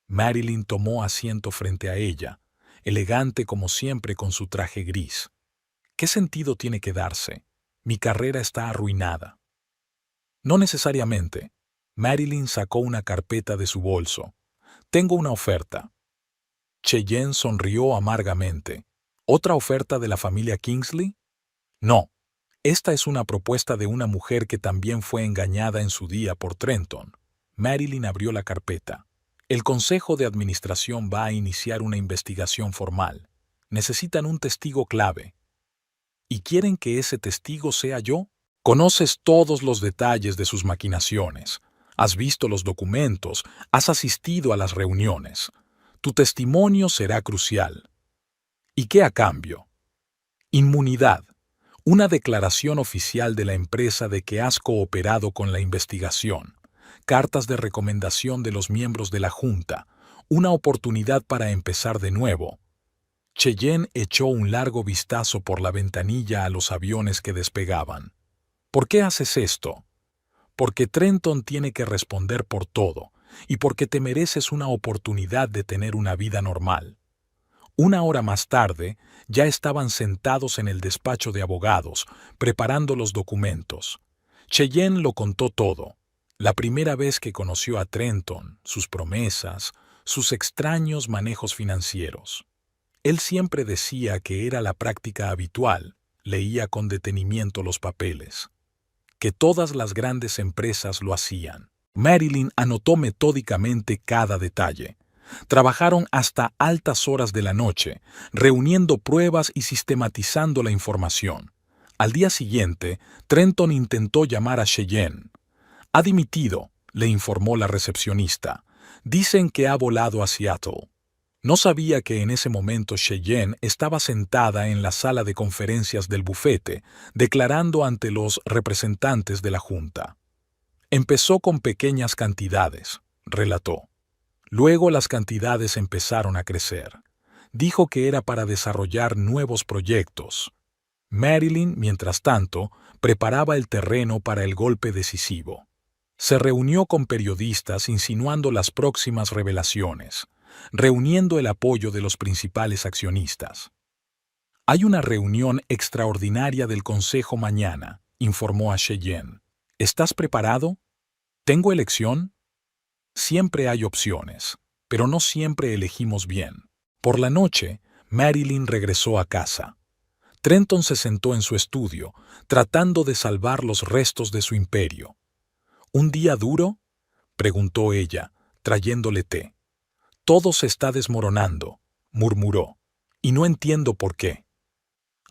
Marilyn tomó asiento frente a ella, elegante como siempre con su traje gris. ¿Qué sentido tiene quedarse? Mi carrera está arruinada. No necesariamente. Marilyn sacó una carpeta de su bolso. Tengo una oferta. Cheyenne sonrió amargamente. ¿Otra oferta de la familia Kingsley? No. Esta es una propuesta de una mujer que también fue engañada en su día por Trenton. Marilyn abrió la carpeta. El Consejo de Administración va a iniciar una investigación formal. Necesitan un testigo clave. ¿Y quieren que ese testigo sea yo? Conoces todos los detalles de sus maquinaciones. Has visto los documentos, has asistido a las reuniones. Tu testimonio será crucial. ¿Y qué a cambio? Inmunidad. Una declaración oficial de la empresa de que has cooperado con la investigación. Cartas de recomendación de los miembros de la Junta. Una oportunidad para empezar de nuevo. Cheyenne echó un largo vistazo por la ventanilla a los aviones que despegaban. ¿Por qué haces esto? Porque Trenton tiene que responder por todo, y porque te mereces una oportunidad de tener una vida normal. Una hora más tarde, ya estaban sentados en el despacho de abogados, preparando los documentos. Cheyenne lo contó todo. La primera vez que conoció a Trenton, sus promesas, sus extraños manejos financieros. Él siempre decía que era la práctica habitual, leía con detenimiento los papeles. Que todas las grandes empresas lo hacían. Marilyn anotó metódicamente cada detalle. Trabajaron hasta altas horas de la noche, reuniendo pruebas y sistematizando la información. Al día siguiente, Trenton intentó llamar a Cheyenne. Ha dimitido, le informó la recepcionista. Dicen que ha volado a Seattle. No sabía que en ese momento Cheyenne estaba sentada en la sala de conferencias del bufete, declarando ante los representantes de la Junta. Empezó con pequeñas cantidades, relató. Luego las cantidades empezaron a crecer. Dijo que era para desarrollar nuevos proyectos. Marilyn, mientras tanto, preparaba el terreno para el golpe decisivo. Se reunió con periodistas insinuando las próximas revelaciones, reuniendo el apoyo de los principales accionistas. Hay una reunión extraordinaria del Consejo mañana, informó a Cheyenne. ¿Estás preparado? ¿Tengo elección? Siempre hay opciones, pero no siempre elegimos bien. Por la noche, Marilyn regresó a casa. Trenton se sentó en su estudio, tratando de salvar los restos de su imperio. ¿Un día duro?, preguntó ella, trayéndole té. Todo se está desmoronando, murmuró, y no entiendo por qué.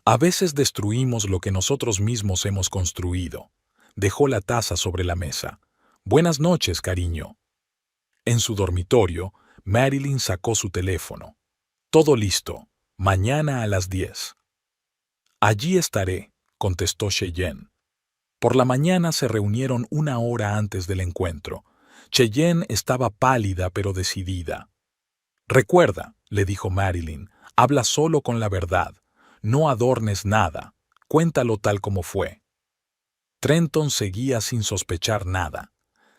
A veces destruimos lo que nosotros mismos hemos construido. Dejó la taza sobre la mesa. Buenas noches, cariño. En su dormitorio, Marilyn sacó su teléfono. Todo listo. Mañana a las 10. Allí estaré, contestó Cheyenne. Por la mañana se reunieron una hora antes del encuentro. Cheyenne estaba pálida pero decidida. Recuerda, le dijo Marilyn, habla solo con la verdad. No adornes nada. Cuéntalo tal como fue. Trenton seguía sin sospechar nada.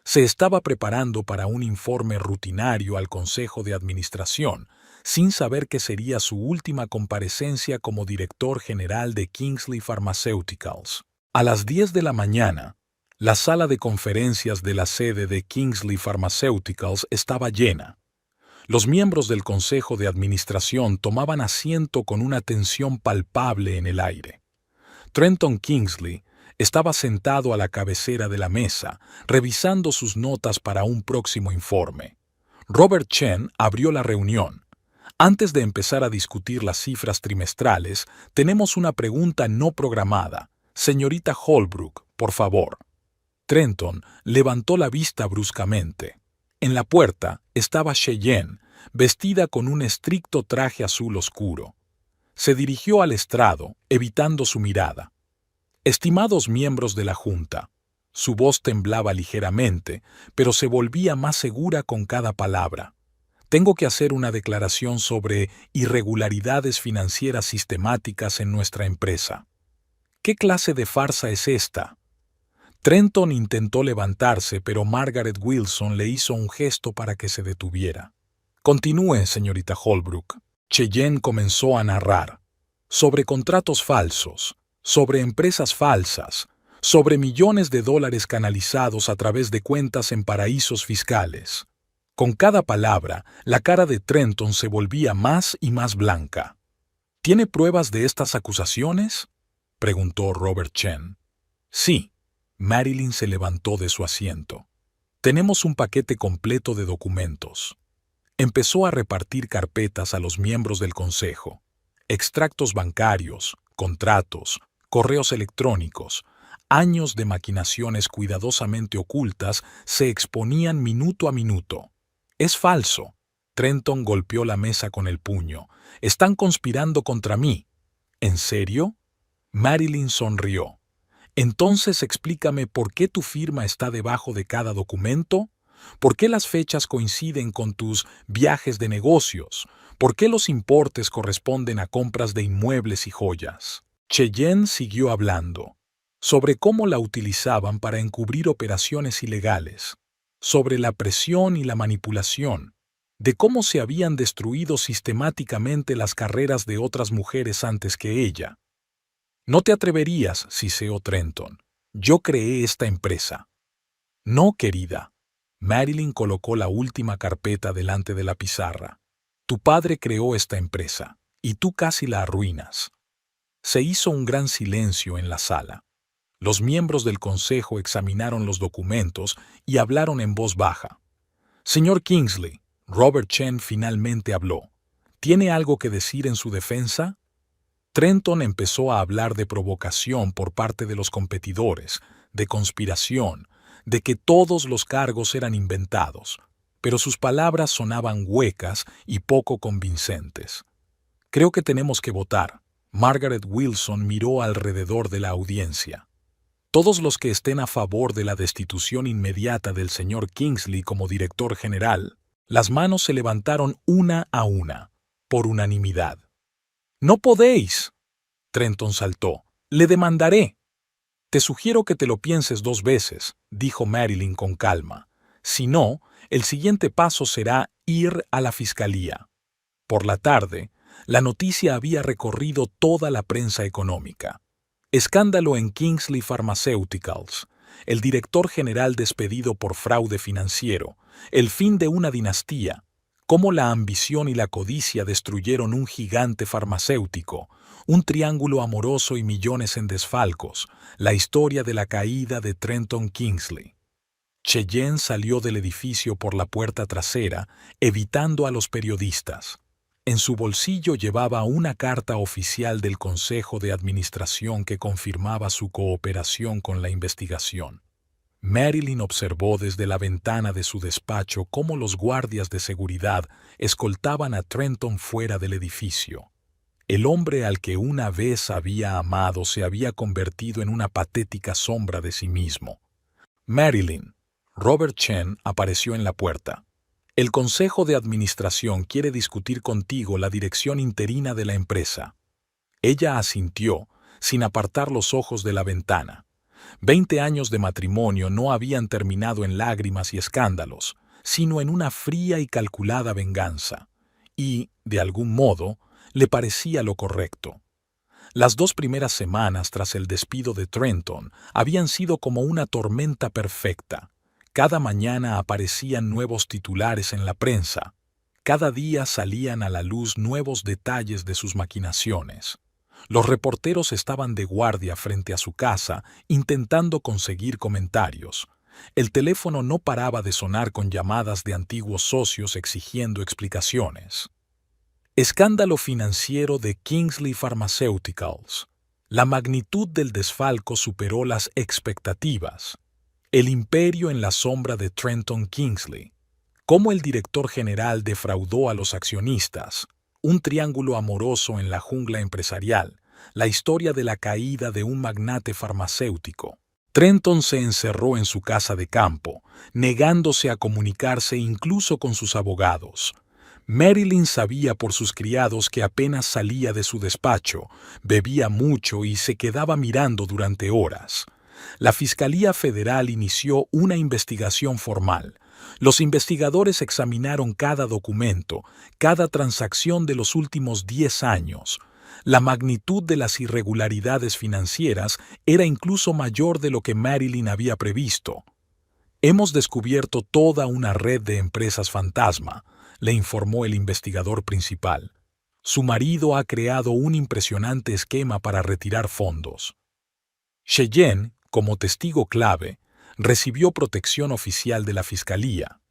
Se estaba preparando para un informe rutinario al Consejo de Administración, sin saber que sería su última comparecencia como director general de Kingsley Pharmaceuticals. A las 10 de la mañana, La sala de conferencias de la sede de Kingsley Pharmaceuticals estaba llena. Los miembros del consejo de administración tomaban asiento con una tensión palpable en el aire. Trenton Kingsley estaba sentado a la cabecera de la mesa, revisando sus notas para un próximo informe. Robert Chen abrió la reunión. Antes de empezar a discutir las cifras trimestrales, tenemos una pregunta no programada. Señorita Holbrook, por favor. Trenton levantó la vista bruscamente. En la puerta estaba Cheyenne, vestida con un estricto traje azul oscuro. Se dirigió al estrado, evitando su mirada. Estimados miembros de la Junta, su voz temblaba ligeramente, pero se volvía más segura con cada palabra. Tengo que hacer una declaración sobre irregularidades financieras sistemáticas en nuestra empresa. ¿Qué clase de farsa es esta? Trenton intentó levantarse, pero Margaret Wilson le hizo un gesto para que se detuviera. Continúe, señorita Holbrook. Cheyenne comenzó a narrar. Sobre contratos falsos, sobre empresas falsas, sobre millones de dólares canalizados a través de cuentas en paraísos fiscales. Con cada palabra, la cara de Trenton se volvía más y más blanca. ¿Tiene pruebas de estas acusaciones?, preguntó Robert Chen. Sí. Marilyn se levantó de su asiento. Tenemos un paquete completo de documentos. Empezó a repartir carpetas a los miembros del consejo. Extractos bancarios, contratos, correos electrónicos, años de maquinaciones cuidadosamente ocultas se exponían minuto a minuto. Es falso. Trenton golpeó la mesa con el puño. Están conspirando contra mí. ¿En serio? Marilyn sonrió. Entonces explícame por qué tu firma está debajo de cada documento, por qué las fechas coinciden con tus viajes de negocios, por qué los importes corresponden a compras de inmuebles y joyas. Cheyenne siguió hablando sobre cómo la utilizaban para encubrir operaciones ilegales, sobre la presión y la manipulación, de cómo se habían destruido sistemáticamente las carreras de otras mujeres antes que ella. No te atreverías, siseó Trenton. Yo creé esta empresa. No, querida. Marilyn colocó la última carpeta delante de la pizarra. Tu padre creó esta empresa, y tú casi la arruinas. Se hizo un gran silencio en la sala. Los miembros del consejo examinaron los documentos y hablaron en voz baja. Señor Kingsley, Robert Chen finalmente habló. ¿Tiene algo que decir en su defensa? Trenton empezó a hablar de provocación por parte de los competidores, de conspiración, de que todos los cargos eran inventados, pero sus palabras sonaban huecas y poco convincentes. Creo que tenemos que votar. Margaret Wilson miró alrededor de la audiencia. Todos los que estén a favor de la destitución inmediata del señor Kingsley como director general, las manos se levantaron una a una, por unanimidad. «¡No podéis!», Trenton saltó. «Le demandaré». «Te sugiero que te lo pienses 2 veces», dijo Marilyn con calma. «Si no, el siguiente paso será ir a la fiscalía». Por la tarde, la noticia había recorrido toda la prensa económica. Escándalo en Kingsley Pharmaceuticals, el director general despedido por fraude financiero, el fin de una dinastía, cómo la ambición y la codicia destruyeron un gigante farmacéutico, un triángulo amoroso y millones en desfalcos, la historia de la caída de Trenton Kingsley. Cheyenne salió del edificio por la puerta trasera, evitando a los periodistas. En su bolsillo llevaba una carta oficial del Consejo de Administración que confirmaba su cooperación con la investigación. Marilyn observó desde la ventana de su despacho cómo los guardias de seguridad escoltaban a Trenton fuera del edificio. El hombre al que una vez había amado se había convertido en una patética sombra de sí mismo. «Marilyn», Robert Chen apareció en la puerta. «El Consejo de Administración quiere discutir contigo la dirección interina de la empresa». Ella asintió, sin apartar los ojos de la ventana. 20 años de matrimonio no habían terminado en lágrimas y escándalos, sino en una fría y calculada venganza. Y, de algún modo, le parecía lo correcto. Las 2 primeras semanas tras el despido de Trenton habían sido como una tormenta perfecta. Cada mañana aparecían nuevos titulares en la prensa. Cada día salían a la luz nuevos detalles de sus maquinaciones. Los reporteros estaban de guardia frente a su casa intentando conseguir comentarios. El teléfono no paraba de sonar con llamadas de antiguos socios exigiendo explicaciones. Escándalo financiero de Kingsley Pharmaceuticals. La magnitud del desfalco superó las expectativas. El imperio en la sombra de Trenton Kingsley. Cómo el director general defraudó a los accionistas. Un triángulo amoroso en la jungla empresarial. La historia de la caída de un magnate farmacéutico. Trenton se encerró en su casa de campo, negándose a comunicarse incluso con sus abogados. Marilyn sabía por sus criados que apenas salía de su despacho, bebía mucho y se quedaba mirando durante horas. La Fiscalía Federal inició una investigación formal. Los investigadores examinaron cada documento, cada transacción de los últimos 10 años. La magnitud de las irregularidades financieras era incluso mayor de lo que Marilyn había previsto. Hemos descubierto toda una red de empresas fantasma, le informó el investigador principal. Su marido ha creado un impresionante esquema para retirar fondos. Cheyenne, como testigo clave, recibió protección oficial de la Fiscalía.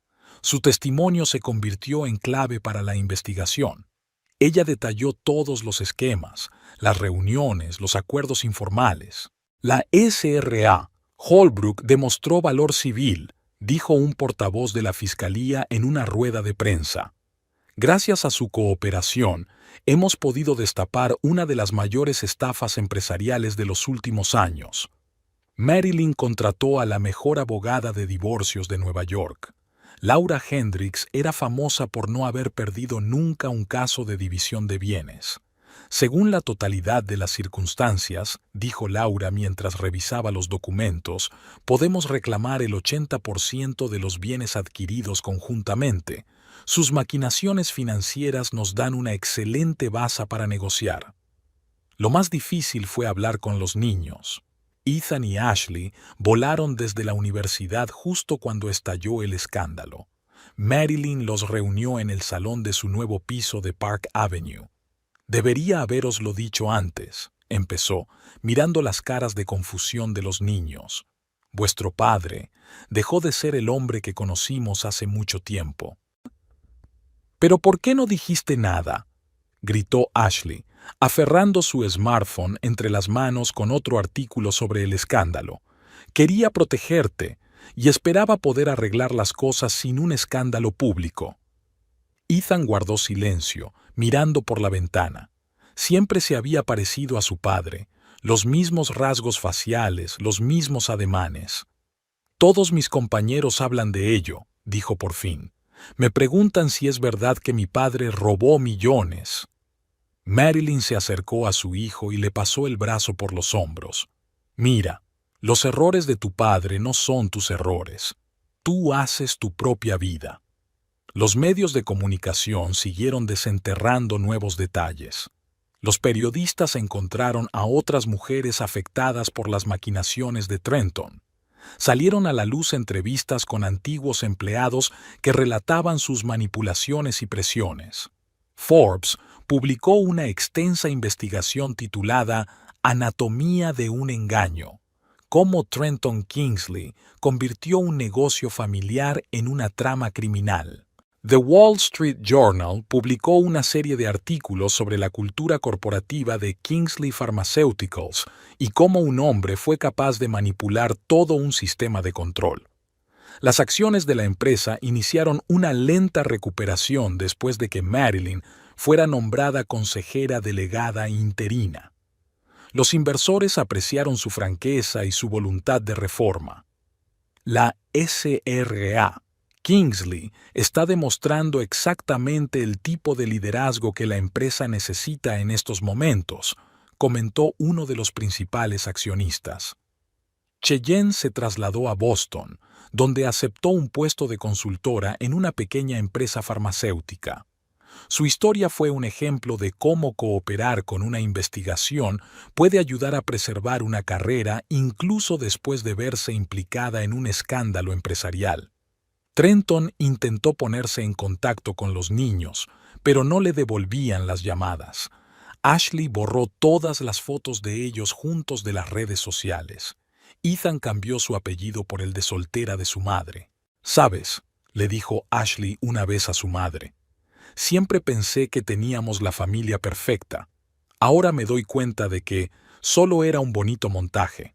Su testimonio se convirtió en clave para la investigación. Ella detalló todos los esquemas, las reuniones, los acuerdos informales. La SRA, Holbrook, demostró valor civil, dijo un portavoz de la Fiscalía en una rueda de prensa. Gracias a su cooperación, hemos podido destapar una de las mayores estafas empresariales de los últimos años. Marilyn contrató a la mejor abogada de divorcios de Nueva York. Laura Hendricks era famosa por no haber perdido nunca un caso de división de bienes. Según la totalidad de las circunstancias, dijo Laura mientras revisaba los documentos, podemos reclamar el 80% de los bienes adquiridos conjuntamente. Sus maquinaciones financieras nos dan una excelente base para negociar. Lo más difícil fue hablar con los niños. Ethan y Ashley volaron desde la universidad justo cuando estalló el escándalo. Marilyn los reunió en el salón de su nuevo piso de Park Avenue. Debería haberoslo dicho antes, empezó, mirando las caras de confusión de los niños. Vuestro padre dejó de ser el hombre que conocimos hace mucho tiempo. ¿Pero por qué no dijiste nada?, gritó Ashley, aferrando su smartphone entre las manos con otro artículo sobre el escándalo. Quería protegerte y esperaba poder arreglar las cosas sin un escándalo público. Ethan guardó silencio, mirando por la ventana. Siempre se había parecido a su padre, los mismos rasgos faciales, los mismos ademanes. Todos mis compañeros hablan de ello, dijo por fin. Me preguntan si es verdad que mi padre robó millones. Marilyn se acercó a su hijo y le pasó el brazo por los hombros. Mira, los errores de tu padre no son tus errores. Tú haces tu propia vida. Los medios de comunicación siguieron desenterrando nuevos detalles. Los periodistas encontraron a otras mujeres afectadas por las maquinaciones de Trenton. Salieron a la luz entrevistas con antiguos empleados que relataban sus manipulaciones y presiones. Forbes publicó una extensa investigación titulada Anatomía de un engaño, cómo Trenton Kingsley convirtió un negocio familiar en una trama criminal. The Wall Street Journal publicó una serie de artículos sobre la cultura corporativa de Kingsley Pharmaceuticals y cómo un hombre fue capaz de manipular todo un sistema de control. Las acciones de la empresa iniciaron una lenta recuperación después de que Marilyn fuera nombrada consejera delegada interina. Los inversores apreciaron su franqueza y su voluntad de reforma. La SRA Kingsley está demostrando exactamente el tipo de liderazgo que la empresa necesita en estos momentos, comentó uno de los principales accionistas. Cheyenne se trasladó a Boston, donde aceptó un puesto de consultora en una pequeña empresa farmacéutica. Su historia fue un ejemplo de cómo cooperar con una investigación puede ayudar a preservar una carrera incluso después de verse implicada en un escándalo empresarial. Trenton intentó ponerse en contacto con los niños, pero no le devolvían las llamadas. Ashley borró todas las fotos de ellos juntos de las redes sociales. Ethan cambió su apellido por el de soltera de su madre. «¿Sabes?», le dijo Ashley una vez a su madre. «Siempre pensé que teníamos la familia perfecta. Ahora me doy cuenta de que solo era un bonito montaje».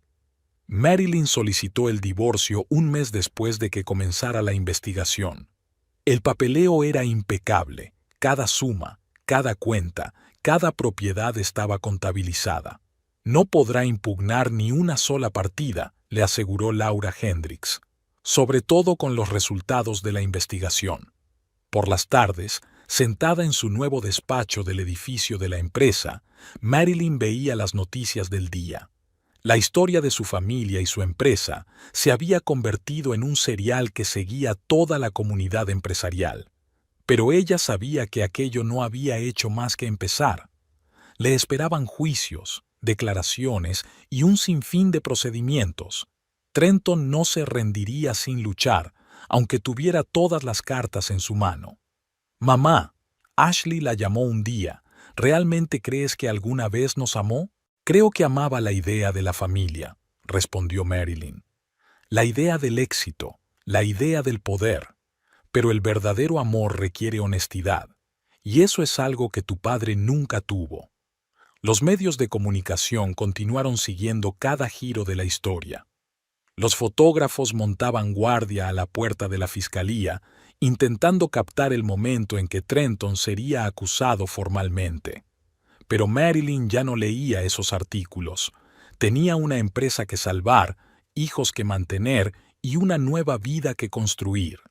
Marilyn solicitó el divorcio un mes después de que comenzara la investigación. El papeleo era impecable. Cada suma, cada cuenta, cada propiedad estaba contabilizada. «No podrá impugnar ni una sola partida», le aseguró Laura Hendricks, sobre todo con los resultados de la investigación. Por las tardes, sentada en su nuevo despacho del edificio de la empresa, Marilyn veía las noticias del día. La historia de su familia y su empresa se había convertido en un serial que seguía toda la comunidad empresarial. Pero ella sabía que aquello no había hecho más que empezar. Le esperaban juicios, declaraciones y un sinfín de procedimientos. Trenton no se rendiría sin luchar, aunque tuviera todas las cartas en su mano. «Mamá», Ashley la llamó un día, «¿realmente crees que alguna vez nos amó?» «Creo que amaba la idea de la familia», respondió Marilyn. «La idea del éxito, la idea del poder. Pero el verdadero amor requiere honestidad, y eso es algo que tu padre nunca tuvo». Los medios de comunicación continuaron siguiendo cada giro de la historia. Los fotógrafos montaban guardia a la puerta de la fiscalía, intentando captar el momento en que Trenton sería acusado formalmente. Pero Marilyn ya no leía esos artículos. Tenía una empresa que salvar, hijos que mantener y una nueva vida que construir.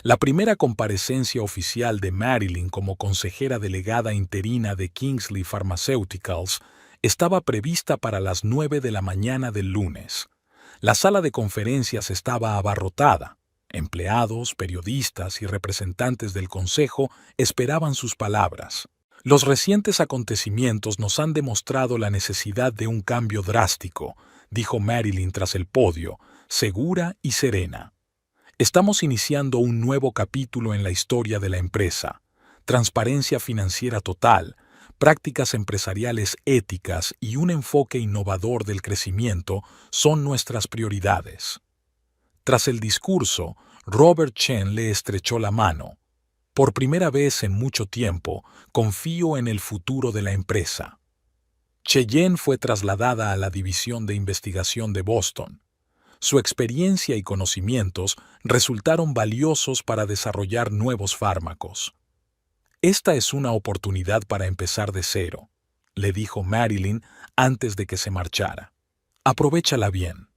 La primera comparecencia oficial de Marilyn como consejera delegada interina de Kingsley Pharmaceuticals estaba prevista para las 9 de la mañana del lunes. La sala de conferencias estaba abarrotada. Empleados, periodistas y representantes del consejo esperaban sus palabras. «Los recientes acontecimientos nos han demostrado la necesidad de un cambio drástico», dijo Marilyn tras el podio, segura y serena. «Estamos iniciando un nuevo capítulo en la historia de la empresa. Transparencia financiera total, prácticas empresariales éticas y un enfoque innovador del crecimiento son nuestras prioridades». Tras el discurso, Robert Chen le estrechó la mano. «Por primera vez en mucho tiempo, confío en el futuro de la empresa». Cheyenne fue trasladada a la División de Investigación de Boston. Su experiencia y conocimientos resultaron valiosos para desarrollar nuevos fármacos. «Esta es una oportunidad para empezar de cero», le dijo Marilyn antes de que se marchara. «Aprovéchala bien».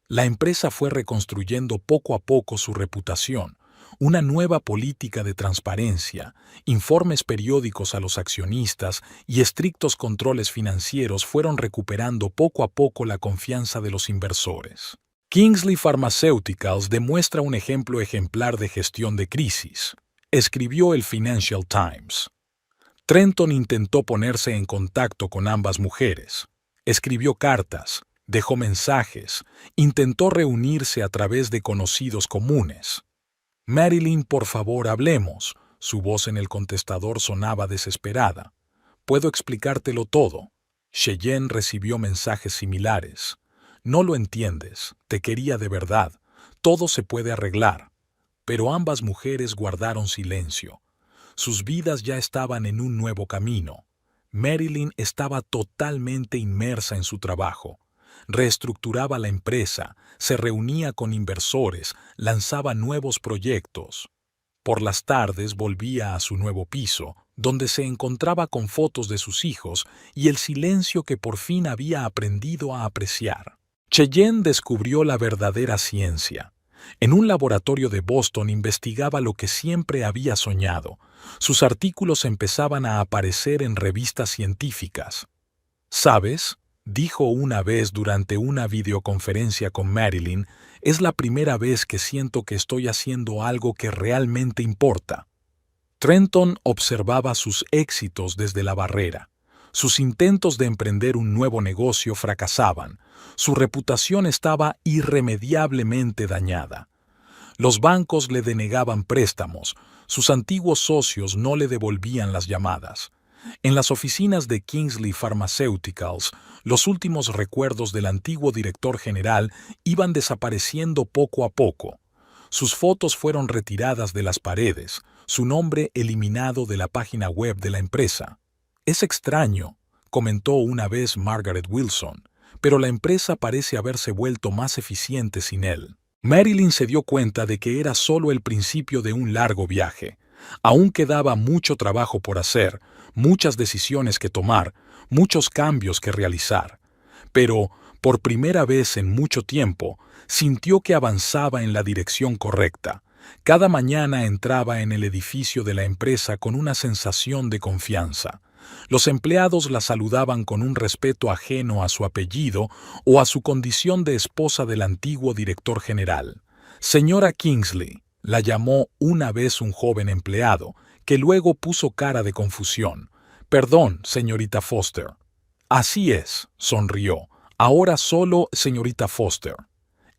La empresa fue reconstruyendo poco a poco su reputación. Una nueva política de transparencia, informes periódicos a los accionistas y estrictos controles financieros fueron recuperando poco a poco la confianza de los inversores. Kingsley Pharmaceuticals demuestra un ejemplo ejemplar de gestión de crisis, escribió el Financial Times. Trenton intentó ponerse en contacto con ambas mujeres. Escribió cartas, dejó mensajes, intentó reunirse a través de conocidos comunes. «Marilyn, por favor, hablemos». Su voz en el contestador sonaba desesperada. «Puedo explicártelo todo». Cheyenne recibió mensajes similares. «No lo entiendes, te quería de verdad. Todo se puede arreglar». Pero ambas mujeres guardaron silencio. Sus vidas ya estaban en un nuevo camino. Marilyn estaba totalmente inmersa en su trabajo. Reestructuraba la empresa, se reunía con inversores, lanzaba nuevos proyectos. Por las tardes volvía a su nuevo piso, donde se encontraba con fotos de sus hijos y el silencio que por fin había aprendido a apreciar. Cheyenne descubrió la verdadera ciencia. En un laboratorio de Boston investigaba lo que siempre había soñado. Sus artículos empezaban a aparecer en revistas científicas. «¿Sabes?», dijo una vez durante una videoconferencia con Marilyn, «es la primera vez que siento que estoy haciendo algo que realmente importa». Trenton observaba sus éxitos desde la barrera. Sus intentos de emprender un nuevo negocio fracasaban. Su reputación estaba irremediablemente dañada. Los bancos le denegaban préstamos. Sus antiguos socios no le devolvían las llamadas. En las oficinas de Kingsley Pharmaceuticals, los últimos recuerdos del antiguo director general iban desapareciendo poco a poco. Sus fotos fueron retiradas de las paredes, su nombre eliminado de la página web de la empresa. «Es extraño», comentó una vez Margaret Wilson, «pero la empresa parece haberse vuelto más eficiente sin él». Marilyn se dio cuenta de que era solo el principio de un largo viaje. Aún quedaba mucho trabajo por hacer, muchas decisiones que tomar, muchos cambios que realizar. Pero, por primera vez en mucho tiempo, sintió que avanzaba en la dirección correcta. Cada mañana entraba en el edificio de la empresa con una sensación de confianza. Los empleados la saludaban con un respeto ajeno a su apellido o a su condición de esposa del antiguo director general. «Señora Kingsley», la llamó una vez un joven empleado, que luego puso cara de confusión. «Perdón, señorita Foster». «Así es», sonrió. «Ahora solo señorita Foster».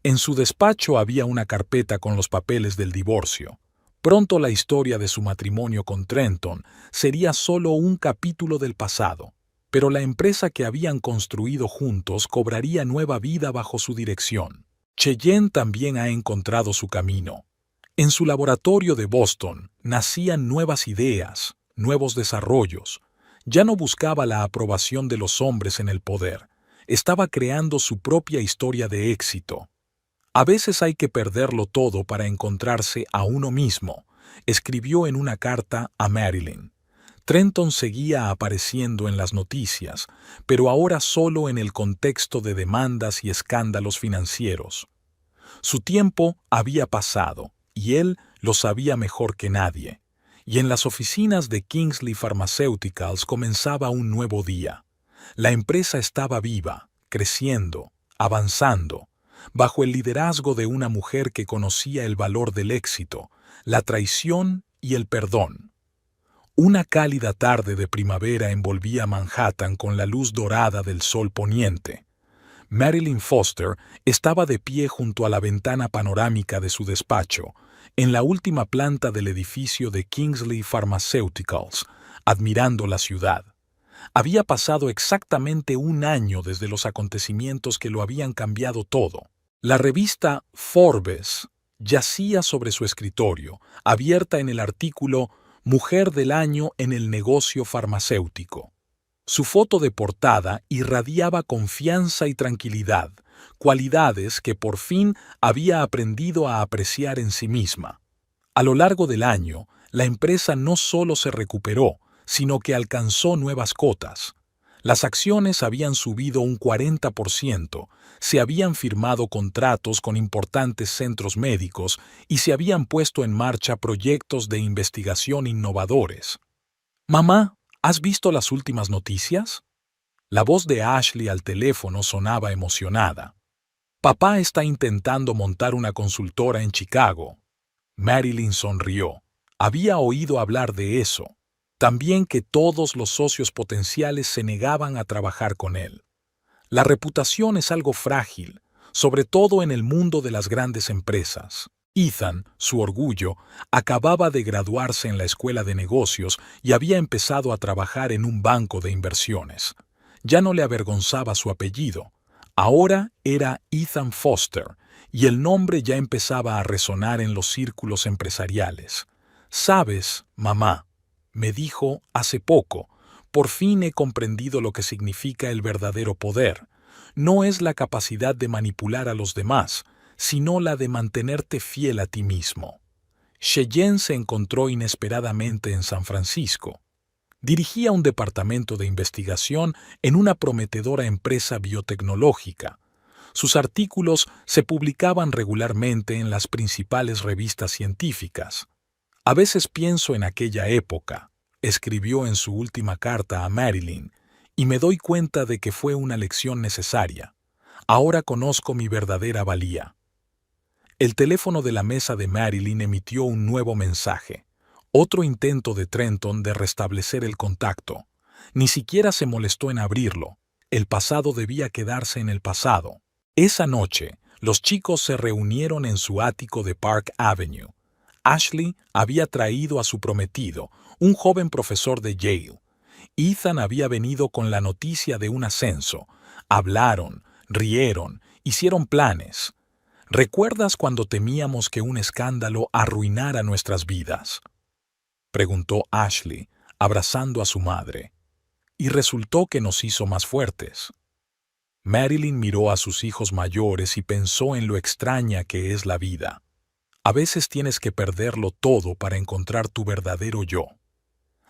En su despacho había una carpeta con los papeles del divorcio. Pronto la historia de su matrimonio con Trenton sería solo un capítulo del pasado, pero la empresa que habían construido juntos cobraría nueva vida bajo su dirección. Cheyenne también ha encontrado su camino. En su laboratorio de Boston nacían nuevas ideas, nuevos desarrollos. Ya no buscaba la aprobación de los hombres en el poder. Estaba creando su propia historia de éxito. «A veces hay que perderlo todo para encontrarse a uno mismo», escribió en una carta a Marilyn. Trenton seguía apareciendo en las noticias, pero ahora solo en el contexto de demandas y escándalos financieros. Su tiempo había pasado, y él lo sabía mejor que nadie. Y en las oficinas de Kingsley Pharmaceuticals comenzaba un nuevo día. La empresa estaba viva, creciendo, avanzando, bajo el liderazgo de una mujer que conocía el valor del éxito, la traición y el perdón. Una cálida tarde de primavera envolvía Manhattan con la luz dorada del sol poniente. Marilyn Foster estaba de pie junto a la ventana panorámica de su despacho, en la última planta del edificio de Kingsley Pharmaceuticals, admirando la ciudad. Había pasado exactamente un año desde los acontecimientos que lo habían cambiado todo. La revista Forbes yacía sobre su escritorio, abierta en el artículo «Mujer del año en el negocio farmacéutico». Su foto de portada irradiaba confianza y tranquilidad, cualidades que por fin había aprendido a apreciar en sí misma. A lo largo del año, la empresa no solo se recuperó, sino que alcanzó nuevas cotas. Las acciones habían subido un 40%, se habían firmado contratos con importantes centros médicos y se habían puesto en marcha proyectos de investigación innovadores. «Mamá, ¿has visto las últimas noticias?». La voz de Ashley al teléfono sonaba emocionada. «Papá está intentando montar una consultora en Chicago». Marilyn sonrió. Había oído hablar de eso. También que todos los socios potenciales se negaban a trabajar con él. La reputación es algo frágil, sobre todo en el mundo de las grandes empresas. Ethan, su orgullo, acababa de graduarse en la escuela de negocios y había empezado a trabajar en un banco de inversiones. Ya no le avergonzaba su apellido. Ahora era Ethan Foster, y el nombre ya empezaba a resonar en los círculos empresariales. «Sabes, mamá», me dijo hace poco, «por fin he comprendido lo que significa el verdadero poder. No es la capacidad de manipular a los demás, sino la de mantenerte fiel a ti mismo». Cheyenne se encontró inesperadamente en San Francisco. Dirigía un departamento de investigación en una prometedora empresa biotecnológica. Sus artículos se publicaban regularmente en las principales revistas científicas. «A veces pienso en aquella época», escribió en su última carta a Marilyn, «y me doy cuenta de que fue una lección necesaria. Ahora conozco mi verdadera valía». El teléfono de la mesa de Marilyn emitió un nuevo mensaje. Otro intento de Trenton de restablecer el contacto. Ni siquiera se molestó en abrirlo. El pasado debía quedarse en el pasado. Esa noche, los chicos se reunieron en su ático de Park Avenue. Ashley había traído a su prometido, un joven profesor de Yale. Ethan había venido con la noticia de un ascenso. Hablaron, rieron, hicieron planes. ¿Recuerdas cuando temíamos que un escándalo arruinara nuestras vidas?, preguntó Ashley, abrazando a su madre. Y resultó que nos hizo más fuertes. Marilyn miró a sus hijos mayores y pensó en lo extraña que es la vida. A veces tienes que perderlo todo para encontrar tu verdadero yo.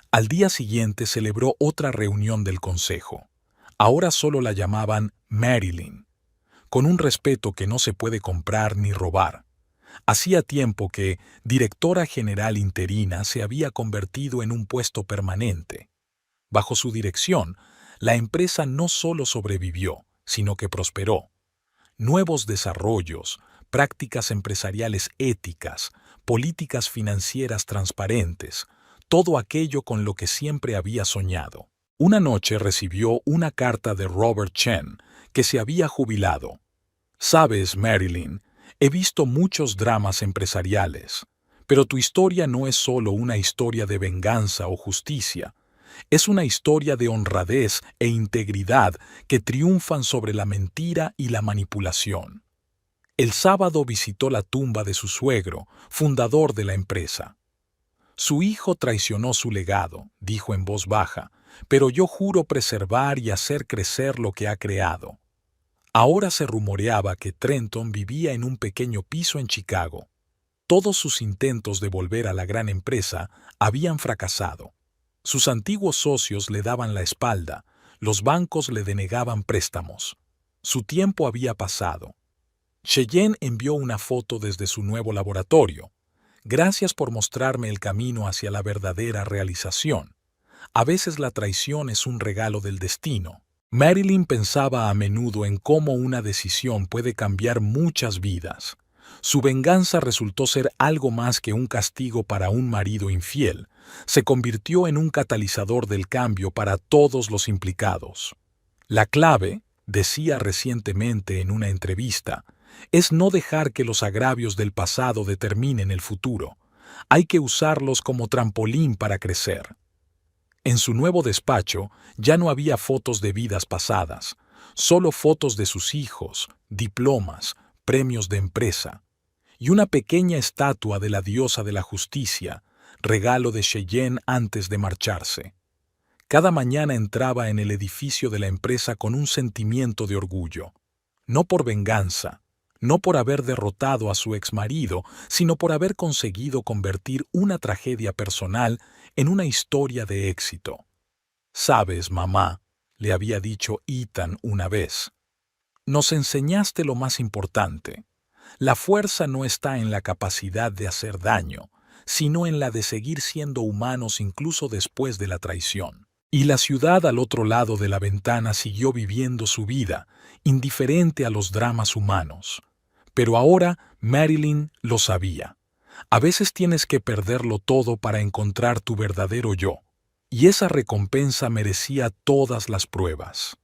Al día siguiente celebró otra reunión del consejo. Ahora solo la llamaban Marilyn, con un respeto que no se puede comprar ni robar. Hacía tiempo que directora general interina se había convertido en un puesto permanente. Bajo su dirección, la empresa no solo sobrevivió, sino que prosperó. Nuevos desarrollos, prácticas empresariales éticas, políticas financieras transparentes, todo aquello con lo que siempre había soñado. Una noche recibió una carta de Robert Chen, que se había jubilado. «Sabes, Marilyn, he visto muchos dramas empresariales, pero tu historia no es solo una historia de venganza o justicia. Es una historia de honradez e integridad que triunfan sobre la mentira y la manipulación». El sábado visitó la tumba de su suegro, fundador de la empresa. «Su hijo traicionó su legado», dijo en voz baja, «pero yo juro preservar y hacer crecer lo que ha creado». Ahora se rumoreaba que Trenton vivía en un pequeño piso en Chicago. Todos sus intentos de volver a la gran empresa habían fracasado. Sus antiguos socios le daban la espalda, los bancos le denegaban préstamos. Su tiempo había pasado. Cheyenne envió una foto desde su nuevo laboratorio. «Gracias por mostrarme el camino hacia la verdadera realización. A veces la traición es un regalo del destino». Marilyn pensaba a menudo en cómo una decisión puede cambiar muchas vidas. Su venganza resultó ser algo más que un castigo para un marido infiel. Se convirtió en un catalizador del cambio para todos los implicados. La clave, decía recientemente en una entrevista, es no dejar que los agravios del pasado determinen el futuro. Hay que usarlos como trampolín para crecer. En su nuevo despacho ya no había fotos de vidas pasadas, solo fotos de sus hijos, diplomas, premios de empresa, y una pequeña estatua de la diosa de la justicia, regalo de Cheyenne antes de marcharse. Cada mañana entraba en el edificio de la empresa con un sentimiento de orgullo, no por venganza, no por haber derrotado a su exmarido, sino por haber conseguido convertir una tragedia personal en una historia de éxito. «Sabes, mamá», le había dicho Ethan una vez, «nos enseñaste lo más importante. La fuerza no está en la capacidad de hacer daño, sino en la de seguir siendo humanos incluso después de la traición». Y la ciudad al otro lado de la ventana siguió viviendo su vida, indiferente a los dramas humanos. Pero ahora Marilyn lo sabía. A veces tienes que perderlo todo para encontrar tu verdadero yo, y esa recompensa merecía todas las pruebas.